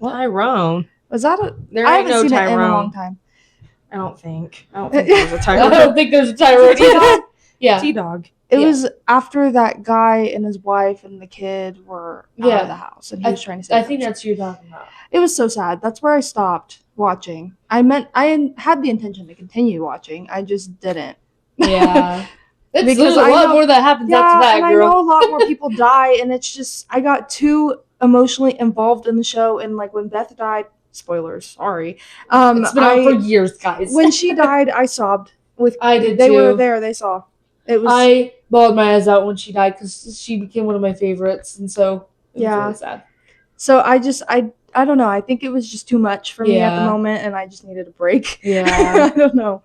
A: Tyrone.
C: Was that a?
A: There
C: I
A: ain't
C: haven't
A: no
C: seen it in a long
A: Tyrone.
C: time.
A: I don't think there's a
B: I
A: Tyrone.
B: don't think there's a Tyrone. Yeah.
A: T-Dog.
C: It
B: Yeah.
C: was after that guy and his wife and the kid were out
B: Yeah.
C: of the house, and he was trying to save
B: I
C: them.
B: think that's who you're talking about.
C: It was so sad. That's where I stopped watching. I had the intention to continue watching. I just didn't.
B: Yeah. It's
C: Because
B: there's a
C: I
B: lot
C: know-
B: more that happens
C: Yeah,
B: after that,
C: and
B: girl.
C: I know a lot more people die, and it's just I got too emotionally involved in the show, and like when Beth died, spoilers, sorry.
B: It's been out for years, guys.
C: When she died, I sobbed.
B: I did
C: They
B: too.
C: were there. They saw. It was.
B: I bawled my eyes out when she died because she became one of my favorites, and so it was
C: Yeah.
B: really sad.
C: So I don't know. I think it was just too much for me at the
B: Yeah.
C: moment, and I just needed a break.
B: Yeah.
C: I don't know.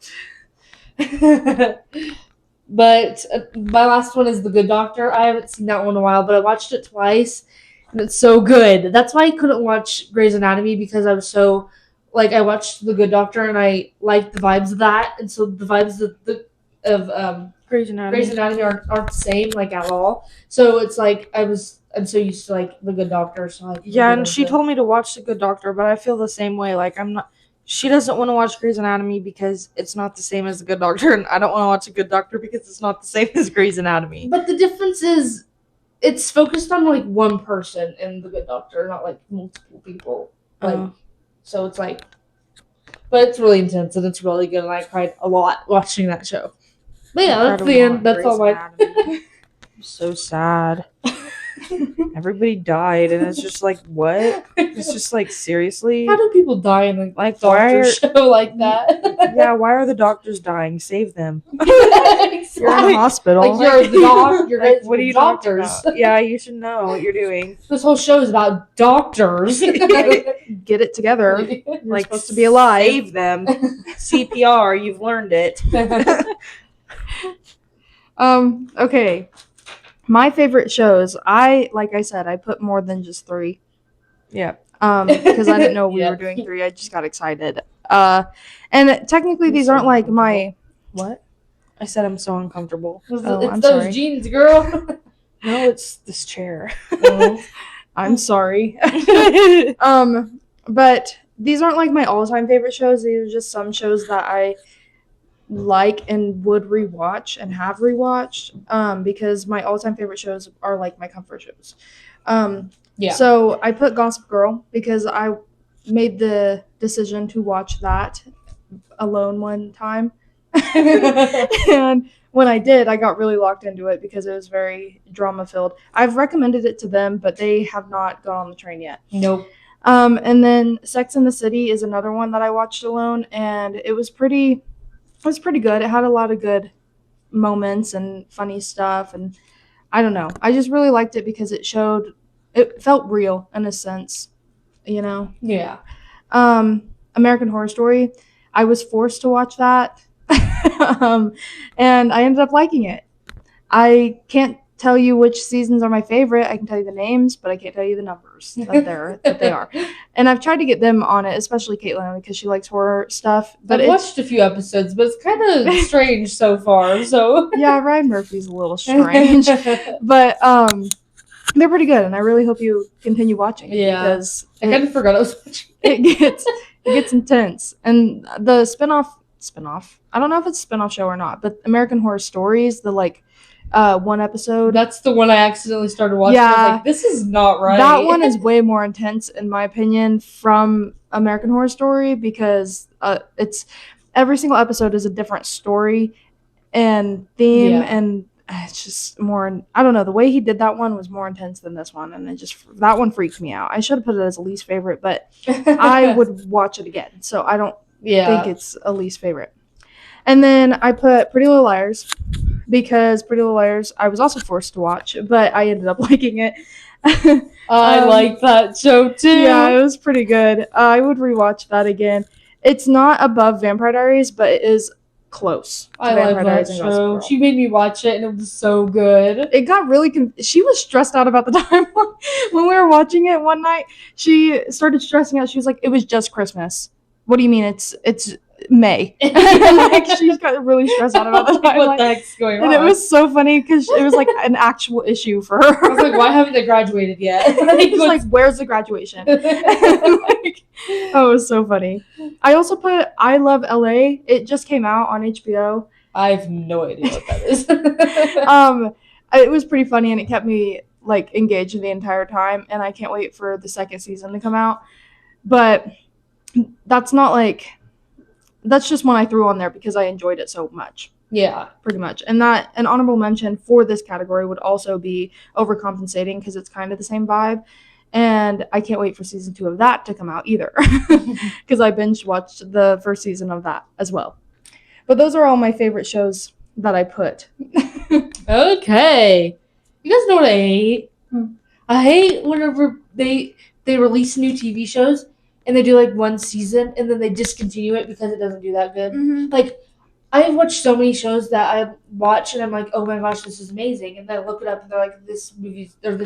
B: But my last one is The Good Doctor. I haven't seen that one in a while, but I watched it twice, and it's so good. That's why I couldn't watch Grey's Anatomy, because I was so I watched The Good Doctor and I liked the vibes of that, and so the vibes of
A: Grey's Anatomy.
B: Grey's Anatomy aren't the same at all. So it's I'm so used to The Good Doctor. So
A: Yeah, and she told me to watch The Good Doctor, but I feel the same way. I'm not. She doesn't want to watch Grey's Anatomy because it's not the same as The Good Doctor, and I don't want to watch The Good Doctor because it's not the same as Grey's Anatomy.
B: But the difference is, it's focused on one person in The Good Doctor, not multiple people. So it's but it's really intense and it's really good, and I cried a lot watching that show. But yeah, that's the end. That's all my.
A: So sad. Everybody died, and it's just what? It's just seriously.
B: How do people die in a
A: Why
B: doctor
A: are-
B: show like that?
A: Yeah, why are the doctors dying? Save them.
B: Exactly.
A: You're in a hospital.
B: You're the doc. You're
A: What are you talking
B: doctors.
A: about? Yeah, you should know what you're doing.
B: This whole show is about doctors.
C: Get it together. You're supposed to be alive.
A: Save them. CPR. You've learned it.
C: Okay. My favorite shows. Like I said, I put more than just 3.
A: Yeah.
C: Because I didn't know we
B: Yeah.
C: were doing 3. I just got excited. And technically these aren't my. What?
A: I said I'm so uncomfortable.
B: It's
C: I'm
B: those
C: sorry.
B: jeans, girl.
A: No, it's this chair.
C: I'm sorry. But these aren't my all-time favorite shows. These are just some shows that I like and would rewatch and have rewatched. Because my all-time favorite shows are my comfort shows.
B: Yeah.
C: So I put Gossip Girl because I made the decision to watch that alone one time. And when I did, I got really locked into it because it was very drama filled. I've recommended it to them, but they have not gone on the train yet.
B: Nope.
C: And then Sex and the City is another one that I watched alone, and it was pretty good. It had a lot of good moments and funny stuff, and I don't know. I just really liked it because it felt real in a sense,
B: Yeah.
C: American Horror Story. I was forced to watch that. And I ended up liking it. I can't tell you which seasons are my favorite. I can tell you the names, but I can't tell you the numbers that they are. And I've tried to get them on it, especially Caitlin, because she likes horror stuff. But
B: I've watched a few episodes, but it's kind of strange so far. So
C: yeah, Ryan Murphy's a little strange, but they're pretty good, and I really hope you continue watching it because
B: I kind of forgot I was watching.
C: it gets intense. And the spin-off. I don't know if it's a spin-off show or not, but American Horror Stories, the one episode.
B: That's the one I accidentally started watching. I was
C: Yeah.
B: like, this is not right.
C: That one is way more intense, in my opinion, from American Horror Story because it's every single episode is a different story and theme,
B: Yeah.
C: and it's just more. I don't know. The way he did that one was more intense than this one, and that one freaked me out. I should have put it as a least favorite, but I would watch it again, so I don't think it's a least favorite. And then I put Pretty Little Liars because Pretty Little Liars I was also forced to watch, but I ended up liking it.
B: I like that show too.
C: Yeah, it was pretty good. I would rewatch that again. It's not above Vampire Diaries, but it is close to
B: I
C: Vampire
B: love that
C: Diaries and Gossip
B: show.
C: Girl.
B: She made me watch it, and it was so good.
C: It got really she was stressed out about the time when we were watching it one night. She started stressing out. She was like, "It was just Christmas." What do you mean? It's May. And like she got really stressed out about the
B: Like, what
C: timeline.
B: the heck's going on?
C: And it was so funny because it was like an actual issue for her.
B: I was like, why haven't they graduated yet?
C: It's like, where's the graduation? Like, oh, it was so funny. I also put I Love LA. It just came out on HBO.
B: I have no idea what that is.
C: It was pretty funny and it kept me like engaged the entire time, and I can't wait for the second season to come out. But that's just one I threw on there because I enjoyed it so much.
B: Yeah.
C: Pretty much. And that an honorable mention for this category would also be Overcompensating because it's kind of the same vibe. And I can't wait for season 2 of that to come out either because I binge watched the first season of that as well. But those are all my favorite shows that I put.
B: Okay. You guys know what I hate? I hate whenever they release new TV shows and they do like one season and then they discontinue it because it doesn't do that good.
C: Mm-hmm.
B: Like, I've watched so many shows that I watch and I'm like, oh my gosh, this is amazing. And then I look it up and they're like, this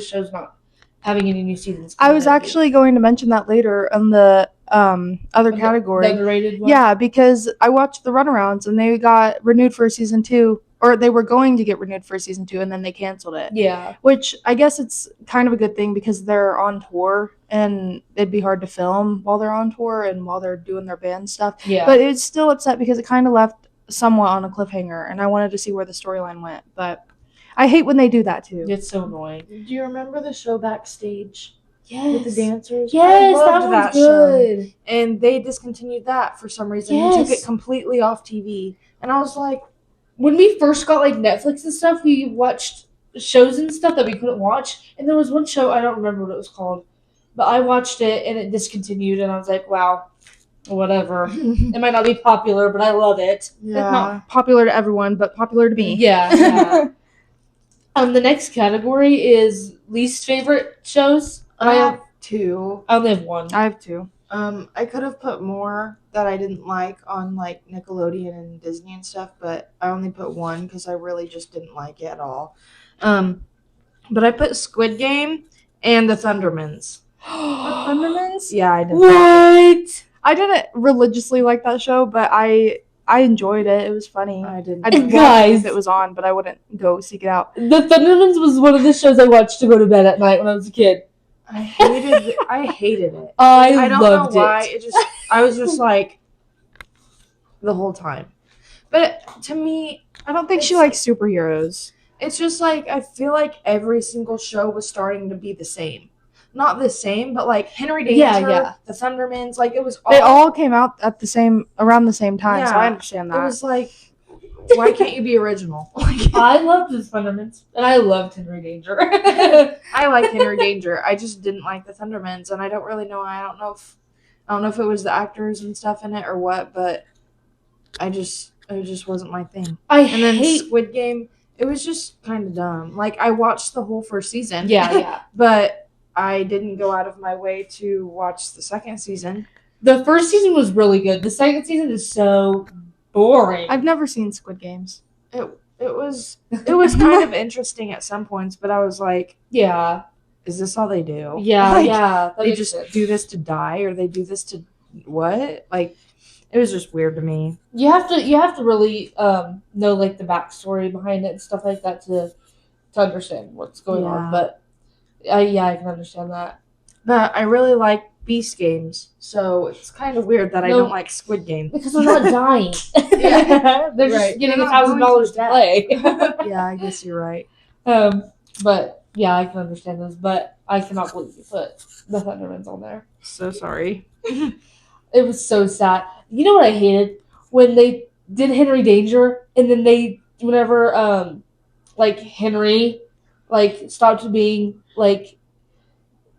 B: show's not having any new seasons.
C: I was actually going to mention that later on the other category.
B: The underrated one?
C: Yeah, because I watched the Runarounds and they got renewed for season 2, or they were going to get renewed for season 2 and then they canceled it.
B: Yeah.
C: Which I guess it's kind of a good thing because they're on tour and it'd be hard to film while they're on tour and while they're doing their band stuff.
B: Yeah.
C: But it's still upset because it kind of left somewhat on a cliffhanger and I wanted to see where the storyline went. But I hate when they do that too.
B: It's so annoying.
A: Do you remember the show Backstage
B: Yes.
A: with the dancers?
B: Yes,
A: I
B: that
A: loved
B: one's
A: show.
B: good.
A: And they discontinued that for some reason. They took
B: Yes.
A: it completely off TV. And I was like,
B: When we first got like Netflix and stuff, we watched shows and stuff that we couldn't watch. And there was one show, I don't remember what it was called, but I watched it and it discontinued and I was like, wow, whatever. It might not be popular, but I love it.
C: It's not popular to everyone, but popular to me.
B: Yeah. yeah. The next category is least favorite shows.
A: I have 2.
B: I only have one.
C: I have 2.
A: I could have put more that I didn't like on like Nickelodeon and Disney and stuff, but I only put 1 because I really just didn't like it at all. But I put Squid Game and the Thundermans.
C: Thundermans?
A: Yeah, I did.
B: What?
C: I didn't religiously like that show, but I enjoyed it. It was funny.
A: I didn't.
C: I'd watch
B: Guys.
C: it if it was on, but I wouldn't go seek it out.
B: The Thundermans was one of the shows I watched to go to bed at night when I was a kid.
A: I hated it.
B: I
A: don't
B: loved
A: know why.
B: it.
A: I was just like the whole time. But to me,
C: I don't think she
A: It's-
C: likes superheroes.
A: it's just like I feel like every single show was starting to be the same. Not the same, but like Henry Danger,
B: Yeah.
A: the Thundermans, like it was all.
C: They all came out at around the same time, so
A: Yeah.
C: I understand
A: It
C: that.
A: was like, why can't you be original? Like,
B: I loved the Thundermans, and I loved Henry Danger.
A: I like Henry Danger. I just didn't like the Thundermans, and I don't really know. I don't know if it was the actors and stuff in it or what, but it just wasn't my thing.
B: I
A: And then
B: hate.
A: Squid Game, it was just kind of dumb. Like I watched the whole first season.
B: Yeah.
A: But I didn't go out of my way to watch the second season.
B: The first season was really good. The second season is so boring.
C: I've never seen Squid Games.
A: It was kind of interesting at some points, but I was like,
B: yeah.
A: is this all they do?
B: Yeah.
A: Like,
B: yeah. That
A: They
B: makes
A: just
B: sense.
A: do this to die, or they do this to what? Like, it was just weird to me.
B: You have to really know like the backstory behind it and stuff like that to understand what's going on.
A: Yeah.
B: But I can understand that.
A: But I really like Beast Games, so it's kind of weird that I
B: No.
A: don't like Squid Game.
B: Because they're not dying.
A: Yeah.
B: They're just
A: Right.
B: getting
A: They're not
B: $1,000
A: going
B: to
A: to
B: play.
A: Yeah, I guess you're right.
B: But yeah, I can understand those. But I cannot believe you put the Thundermans on there.
A: So sorry.
B: It was so sad. You know what I hated? When they did Henry Danger and then whenever like Henry like stopped being like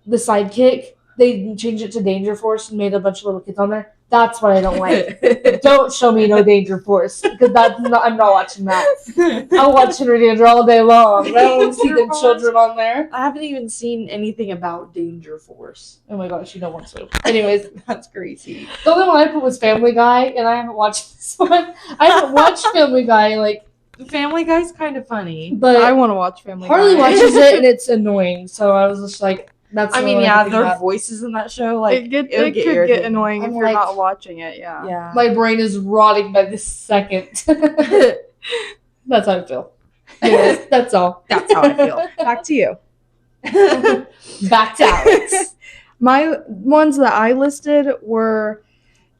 B: the sidekick, they changed it to Danger Force and made a bunch of little kids on there. That's what I don't like. Don't show me no Danger Force because I'm not watching that. I'll watch Henry Danger all day long. I don't want to see them children on there.
A: I haven't even seen anything about Danger Force.
B: Oh my gosh, you don't want to. Anyways,
A: That's crazy.
B: the only one I put was Family Guy, and I haven't watched this one. I haven't watched Family Guy, like,
A: Family Guy's kind of funny.
B: but
C: I want to watch Family
B: Harley
C: Guy.
B: watches it, and it's annoying. So I was just like, That's
A: I
B: the
A: mean,
B: one
A: yeah,
B: can
A: their
B: think about.
A: voices in that show, like,
C: it could get
A: irritating.
C: annoying
B: I'm
C: if you're
B: like-
C: not watching it. Yeah.
A: Yeah.
B: My brain is rotting by the second. That's how I feel. Anyways, that's all.
A: That's how I feel. Back to you.
B: Back to Alex.
C: My ones that I listed were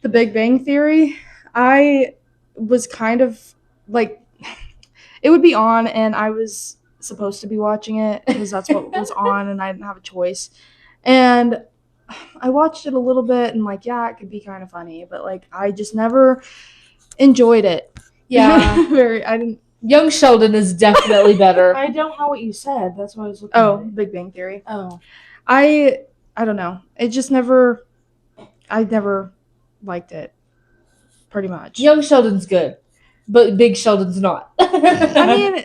C: The Big Bang Theory. I was kind of like, it would be on, and I was supposed to be watching it because that's what was on, and I didn't have a choice. And I watched it a little bit, and like, yeah, it could be kind of funny, but like, I just never enjoyed it.
B: Yeah.
C: I didn't.
B: Young Sheldon is definitely better.
A: I don't know what you said. That's why I was looking
C: Oh,
A: at it.
C: Big Bang Theory.
A: Oh.
C: I don't know. It just never. I never liked it. Pretty much.
B: Young Sheldon's good, but Big Sheldon's not.
C: I mean,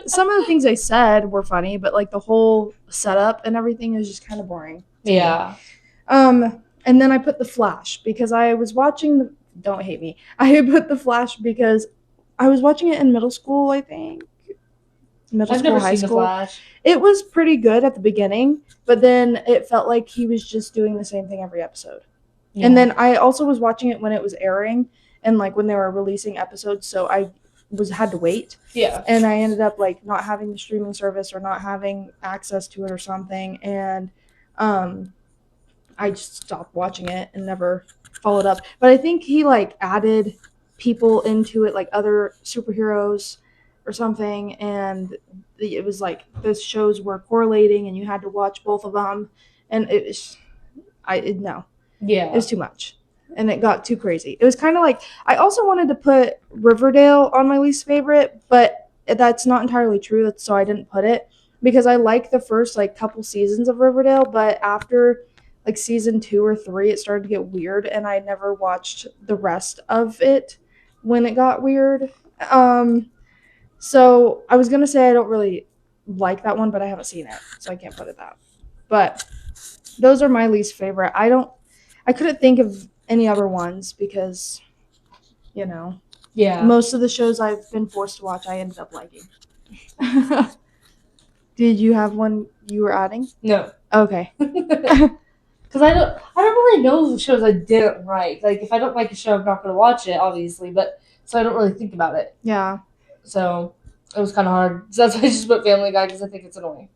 C: some of the things they said were funny, but like the whole setup and everything is just kind of boring.
B: yeah.
C: And then I put The Flash because I was watching the. Don't hate me. I put The Flash because I was watching it in middle school. I think middle
B: I've
C: school,
B: never
C: high
B: seen The
C: school.
B: Flash.
C: It was pretty good at the beginning, but then it felt like he was just doing the same thing every episode. And then I also was watching it when it was airing and like when they were releasing episodes, so I had to wait.
B: yeah.
C: And I ended up like not having the streaming service or not having access to it or something, and I just stopped watching it and never followed up. But I think he like added people into it, like other superheroes or something, and it was like the shows were correlating and you had to watch both of them, and it was no,
B: Yeah.
C: it was too much. And it got too crazy. It was kind of like, I also wanted to put Riverdale on my least favorite, but that's not entirely true. So I didn't put it because I like the first like couple seasons of Riverdale, but after like season 2 or 3, it started to get weird, and I never watched the rest of it when it got weird. So I was gonna say I don't really like that one, but I haven't seen it, so I can't put it that. But those are my least favorite. I couldn't think of any other ones because, you know,
B: Yeah.
C: most of the shows I've been forced to watch, I ended up liking. Did you have one you were adding?
B: No.
C: Okay.
B: Because I don't really know the shows I didn't like. Like if I don't like a show, I'm not gonna watch it, obviously. But so I don't really think about it.
C: Yeah.
B: So it was kind of hard. So that's why I just put Family Guy because I think it's annoying.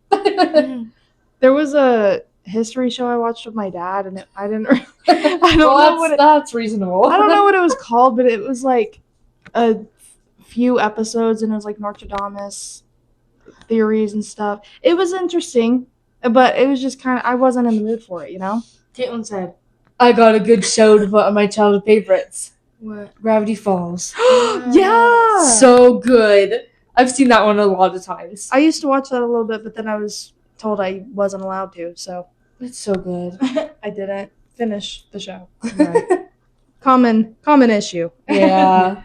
C: There was a history show I watched with my dad, and I didn't. I don't
B: Well,
C: know what
B: that's reasonable.
C: I don't know what it was called, but it was like a few episodes, and it was like Nostradamus theories and stuff. It was interesting, but it was just kind of, I wasn't in the mood for it, you know?
A: Caitlin said,
B: I got a good show to put on my childhood favorites.
A: "What?
B: Gravity Falls.
C: Yeah!
B: So good. I've seen that one a lot of times.
C: I used to watch that a little bit, but then I was told I wasn't allowed to, so
B: It's so good.
C: I didn't finish the show.
A: Right.
C: Common issue.
B: Yeah.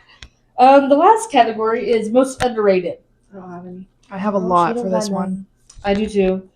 B: The last category is most underrated.
A: I don't have any."
C: I have a
B: Oh, she
C: lot
B: don't
C: for this
B: have
C: one.
B: none. I do too.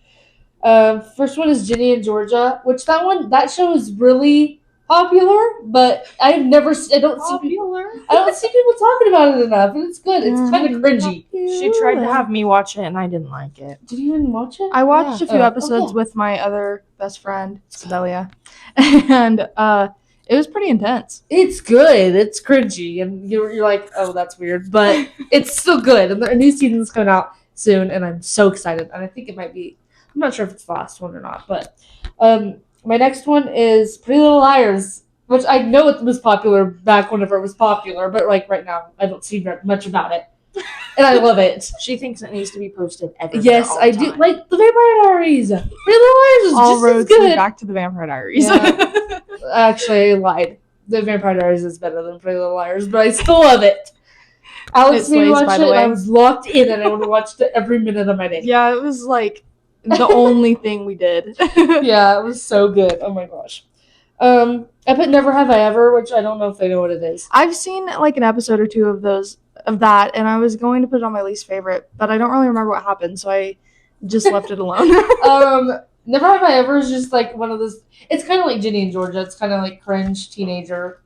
B: First one is Ginny and Georgia, which that show is really popular, but I don't see people talking about it enough, and it's good. It's kind of cringy.
A: She tried to have me watch it, and I didn't like it.
B: Did you even watch it?
C: I watched a few
B: Oh,
C: episodes
B: okay.
C: with my other best friend, Sibelia, and it was pretty intense.
B: It's good. It's cringy, and you're like, oh, that's weird, but it's still good. And the new season's coming out soon, and I'm so excited. And I think it might be. I'm not sure if it's the last one or not, but my next one is Pretty Little Liars, which I know it was popular back whenever it was popular, but like right now, I don't see much about it, and I love it.
A: She thinks it needs to be posted everywhere.
B: Yes,
A: all
B: I
A: the
B: do.
A: time.
B: Like the Vampire Diaries. Pretty Little Liars is
C: All
B: just as
C: roads
B: good.
C: lead back to the Vampire Diaries.
B: Yeah. Actually, I lied. The Vampire Diaries is better than Pretty Little Liars, but I still love it. Alex
C: It
B: made me
C: slays,
B: watch
C: by
B: it,
C: the
B: and I
C: way.
B: was locked in, and I would have watched it every minute of my day.
C: Yeah, it was like the only thing we did.
B: Yeah, it was so good. Oh my gosh. I put Never Have I Ever, which I don't know if they know what it is.
C: I've seen like an episode or two of that, and I was going to put it on my least favorite, but I don't really remember what happened, so I just left it alone.
B: Never Have I Ever is just like one of those. It's kind of like Ginny and Georgia. It's kind of like cringe teenager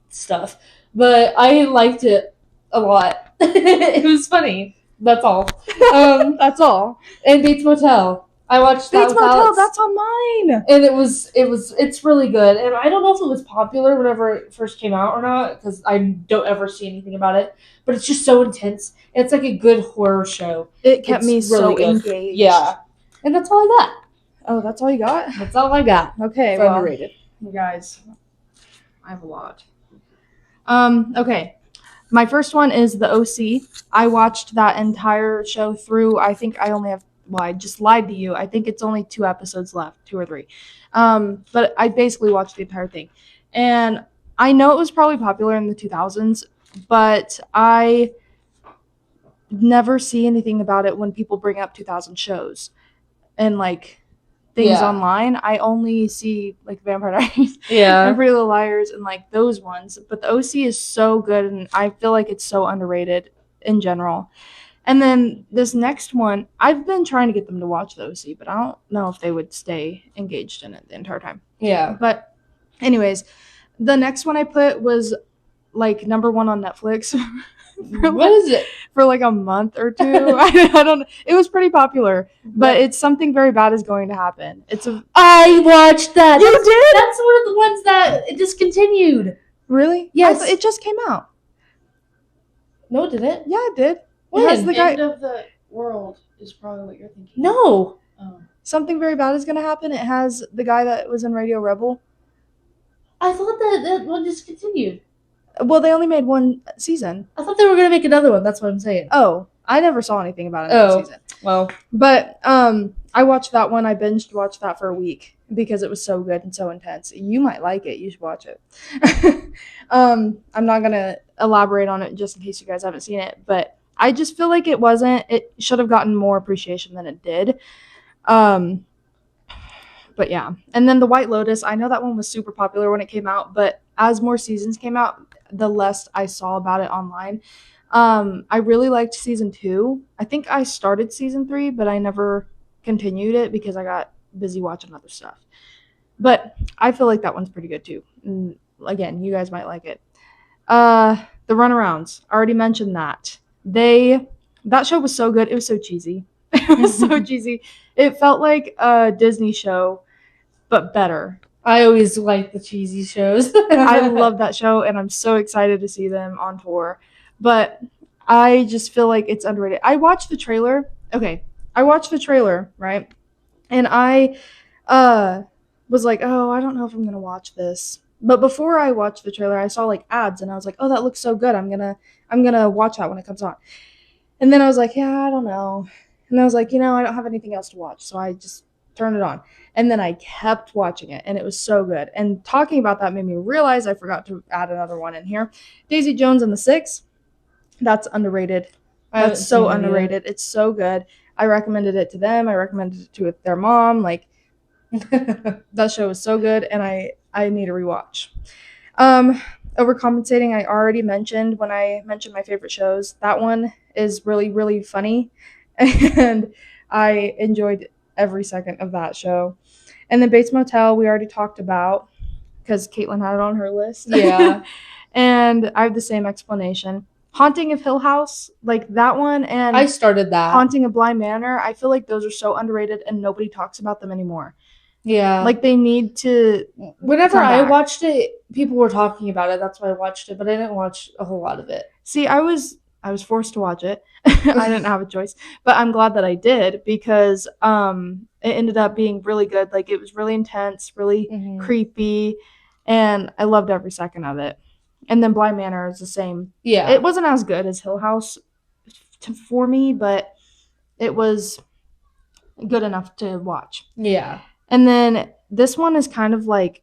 B: stuff, but I liked it a lot. It was funny. That's all.
C: That's all.
B: And Bates Motel. I watched that
A: Bates
B: with
A: Motel,
B: Alex,
A: that's on mine.
B: and it's really good. And I don't know if it was popular whenever it first came out or not, because I don't ever see anything about it. But it's just so intense. It's like a good horror show.
A: It kept
B: It's
A: me so
B: really good.
A: engaged.
B: Yeah, and that's all I got.
A: Oh, that's all you got?
B: That's all I got.
A: Okay,
B: For
A: well,
B: underrated.
A: you guys, I have a lot. Okay. My first one is the OC. I watched that entire show through. I think I only have, well, I just lied to you. I think it's only 2 episodes left, 2 or 3. But I basically watched the entire thing. And I know it was probably popular in the 2000s, but I never see anything about it when people bring up 2000 shows and like things
B: Yeah.
A: online. I only see like Vampire Diaries
B: Yeah.
A: and Pretty Little Liars and like those ones. But the OC is so good, and I feel like it's so underrated in general. And then this next one, I've been trying to get them to watch the OC, but I don't know if they would stay engaged in it the entire time.
B: Yeah.
A: But anyways, the next one I put was like number 1 on Netflix
B: What is it?
A: for like a month or 2. I don't know. It was pretty popular, but it's Something Very Bad Is Going to Happen. It's a
B: I watched that.
A: You
B: That's-
A: did?
B: That's one of the ones that discontinued.
A: Really?
B: Yes.
A: It just came out.
B: No, it didn't.
A: Yeah, it did.
B: When?
A: It has the guy.
C: End of the world is probably what you're thinking.
B: No.
C: Oh.
A: Something Very Bad Is Going to Happen. It has the guy that was in Radio Rebel.
B: I thought that one discontinued.
A: Well, they only made 1 season.
B: I thought they were gonna make another one. That's what I'm saying.
A: Oh, I never saw anything about another season.
B: Well.
A: But I watched that one. I binged watched that for a week because it was so good and so intense. You might like it. You should watch it. I'm not gonna elaborate on it just in case you guys haven't seen it, but I just feel like it should have gotten more appreciation than it did. But yeah. And then The White Lotus, I know that one was super popular when it came out, but as more seasons came out, the less I saw about it online. I really liked season 2. I think I started season 3, but I never continued it because I got busy watching other stuff. But I feel like that one's pretty good too. And again, you guys might like it. The Runarounds, I already mentioned that. That show was so good. It was so cheesy. It was so cheesy. It felt like a Disney show, but better.
B: I always like the cheesy shows.
A: I love that show, and I'm so excited to see them on tour. But I just feel like it's underrated. I watched the trailer. Okay, I watched the trailer, right? And I was like, oh, I don't know if I'm gonna watch this. But before I watched the trailer, I saw like ads, and I was like, oh, that looks so good. I'm gonna watch that when it comes on. And then I was like, yeah, I don't know. And I was like, I don't have anything else to watch, so I just turned it on. And then I kept watching it, and it was so good. And talking about that made me realize I forgot to add another one in here. Daisy Jones and the Six. That's underrated. That's so underrated. It's so good. I recommended it to them. I recommended it to their mom. Like, that show was so good, and I need a rewatch. Overcompensating, I already mentioned when I mentioned my favorite shows. That one is really, really funny, and I enjoyed every second of that show. And then Bates Motel, we already talked about because Caitlin had it on her list.
B: Yeah.
A: And I have the same explanation. Haunting of Hill House, like that one, and
B: I started that.
A: Haunting of Bly Manor, I feel like those are so underrated and nobody talks about them anymore.
B: Yeah.
A: Like they need to.
B: Whenever
A: come
B: I
A: back.
B: watched it, people were talking about it. That's why I watched it, but I didn't watch a whole lot of it.
A: See, I was forced to watch it. I didn't have a choice, but I'm glad that I did because it ended up being really good. Like it was really intense, really
B: Mhm.
A: creepy, and I loved every second of it. And then Bly Manor is the same.
B: Yeah.
A: It wasn't as good as Hill House for me, but it was good enough to watch.
B: Yeah.
A: And then this one is kind of like,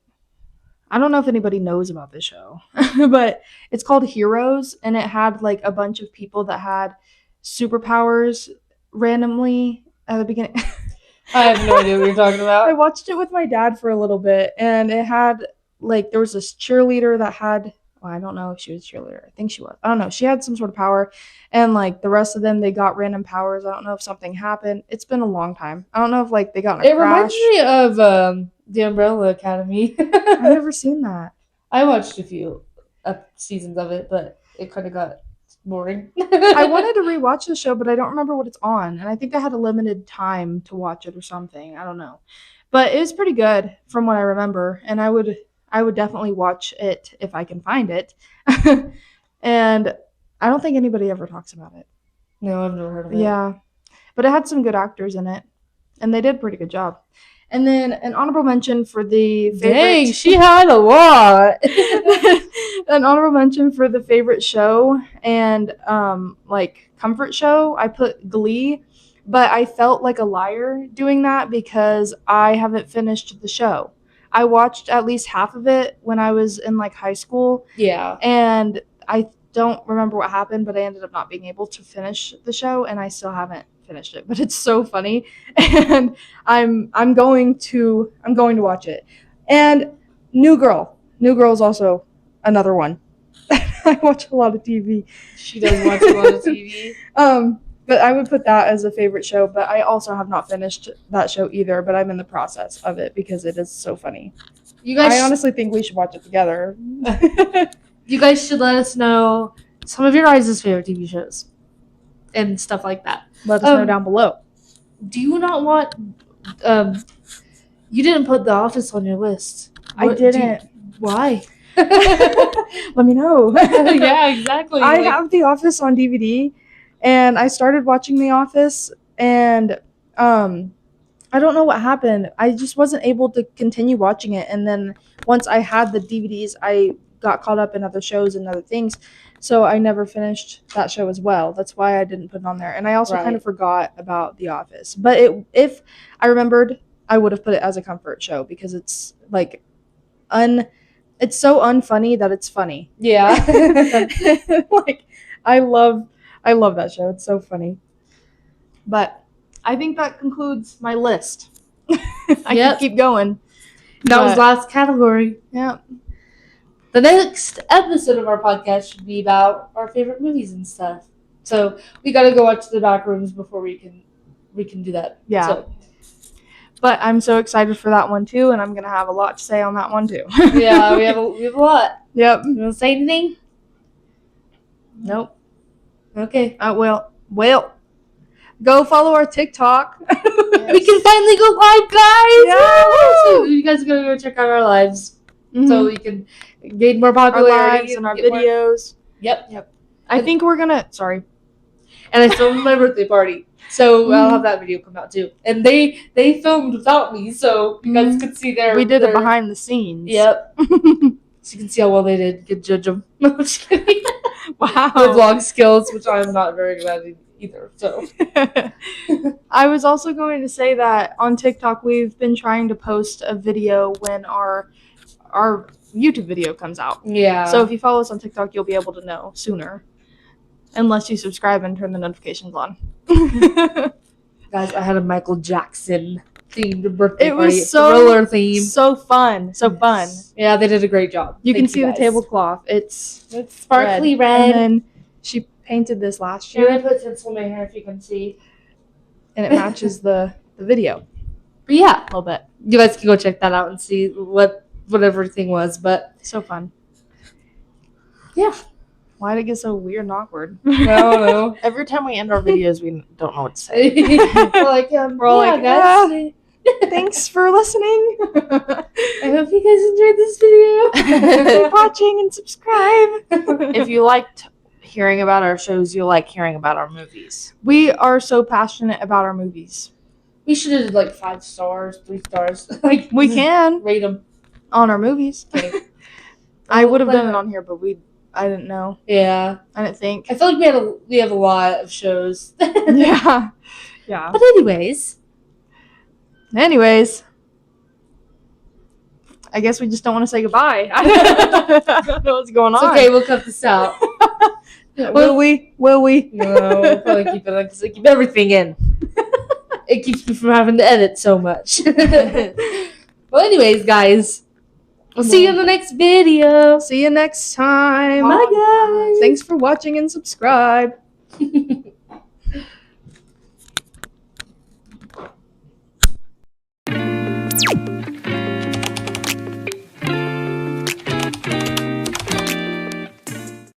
A: I don't know if anybody knows about this show, but it's called Heroes, and it had like a bunch of people that had superpowers randomly at the beginning.
B: I have no idea what you're talking about.
A: I watched it with my dad for a little bit, and it had like there was this cheerleader that had. Well, I don't know if she was a cheerleader. I think she was. I don't know. She had some sort of power, and like the rest of them, they got random powers. I don't know if something happened. It's been a long time. I don't know if like they got in a
B: It reminds
A: crash.
B: me of the Umbrella Academy.
A: I've never seen that.
B: I watched a few seasons of it, but it kind of got boring.
C: I wanted to rewatch the show, but I don't remember what it's on, and I think I had a limited time to watch it or something. I don't know, but it was pretty good from what I remember, and I would definitely watch it if I can find it. And I don't think anybody ever talks about it.
B: No, I've never heard of it.
C: Yeah, but it had some good actors in it, and they did a pretty good job. And then an honorable mention for the favorite.
B: Dang, she had a lot.
C: An honorable mention for the favorite show and like comfort show. I put Glee, but I felt like a liar doing that because I haven't finished the show. I watched at least half of it when I was in like high school,
B: Yeah.
C: and I don't remember what happened, but I ended up not being able to finish the show, and I still haven't finished it. But it's so funny, and I'm going to watch it. And New Girl is also another one. I watch a lot of TV.
B: She does watch a lot of TV.
C: But I would put that as a favorite show. But I also have not finished that show either. But I'm in the process of it because it is so funny.
B: You guys,
C: I honestly think we should watch it together.
B: you guys should let us know some of your guys' favorite TV shows and stuff like that.
C: Let us know down below.
B: Do you not want? You didn't put The Office on your list.
C: I didn't.
B: Why?
C: Let me know.
B: Yeah, exactly.
C: I have The Office on DVD, and I started watching The Office, and I don't know what happened. I just wasn't able to continue watching it, and then once I had the DVDs, I got caught up in other shows and other things, so I never finished that show as well. That's why I didn't put it on there, and I also kind of forgot about The Office. But if I remembered, I would have put it as a comfort show because it's like it's so unfunny that it's funny.
B: Yeah.
C: Like I love that show. It's so funny. But I think that concludes my list. I
B: Yep.
C: can keep going.
B: That was
C: But-
B: last category.
C: Yeah.
B: The next episode of our podcast should be about our favorite movies and stuff. So we gotta go out to the back rooms before we can do that.
C: Yeah.
B: So,
C: But I'm so excited for that one too, and I'm gonna have a lot to say on that one too.
B: yeah, we have a lot.
C: Yep.
B: You wanna say anything?
C: Nope.
B: Okay.
C: Well, go follow our TikTok.
B: We can finally go live, guys!
C: Yeah.
B: So you guys gotta go check out our lives
C: Mhm.
B: so we can gain more
C: our
B: popularity
C: lives and our
B: get more-
C: videos.
B: Yep.
C: I think we're gonna. Sorry.
B: And I filmed my birthday party. So I'll
C: Mhm.
B: have that video come out too. And they filmed without me, so you guys
C: Mhm.
B: could see their
C: We did it
B: their-
C: behind the scenes.
B: Yep. So you can see how well they did. Good judge them. No, I'm just kidding.
C: Wow.
B: Their vlog skills, which I'm not very good at either. So
C: I was also going to say that on TikTok we've been trying to post a video when our YouTube video comes out.
B: yeah.
C: So if you follow us on TikTok, you'll be able to know sooner. Unless you subscribe and turn the notifications on.
B: guys, I had a Michael Jackson themed birthday
C: It was
B: party.
C: so-
B: Thriller theme.
C: So fun. So fun.
B: Yeah, they did a great job.
C: You can
B: Thank
C: see the
B: guys.
C: tablecloth. It's
B: Sparkly
C: And
B: red.
C: then she painted this last
B: I'm gonna
C: year,
B: put tinsel in my hair if you can see.
C: and it matches the video
B: But yeah,
C: a little bit.
B: you guys can go check that out and see what everything was. But
C: So fun.
B: yeah,
C: Why did it get so weird and awkward?
B: I don't know.
A: Every time we end our videos, we don't know what to say.
B: We're like,
C: We're all like,
B: guys.
C: Thanks for listening.
B: I hope you guys enjoyed this video.
C: Keep watching and subscribe.
A: If you liked hearing about our shows, you'll like hearing about our movies.
C: We are so passionate about our movies.
B: We should have did like 5 stars, 3 stars. Like
C: We can
B: rate them.
C: on our movies. I would have done it on here, but I didn't know.
B: Yeah,
C: I didn't think.
B: I feel like we have a lot of shows.
C: Yeah. Yeah.
B: But anyways,
C: Anyways, I guess we just don't want to say goodbye. I don't know what's going
B: it's
C: on.
B: okay. We'll cut this out.
C: Will we? Will we?
B: No, we'll probably keep it because I keep everything in. It keeps me from having to edit so much. Well, anyways, guys, we'll see you in the next video.
C: See you next time.
B: Bye, guys.
C: Thanks for watching and subscribe.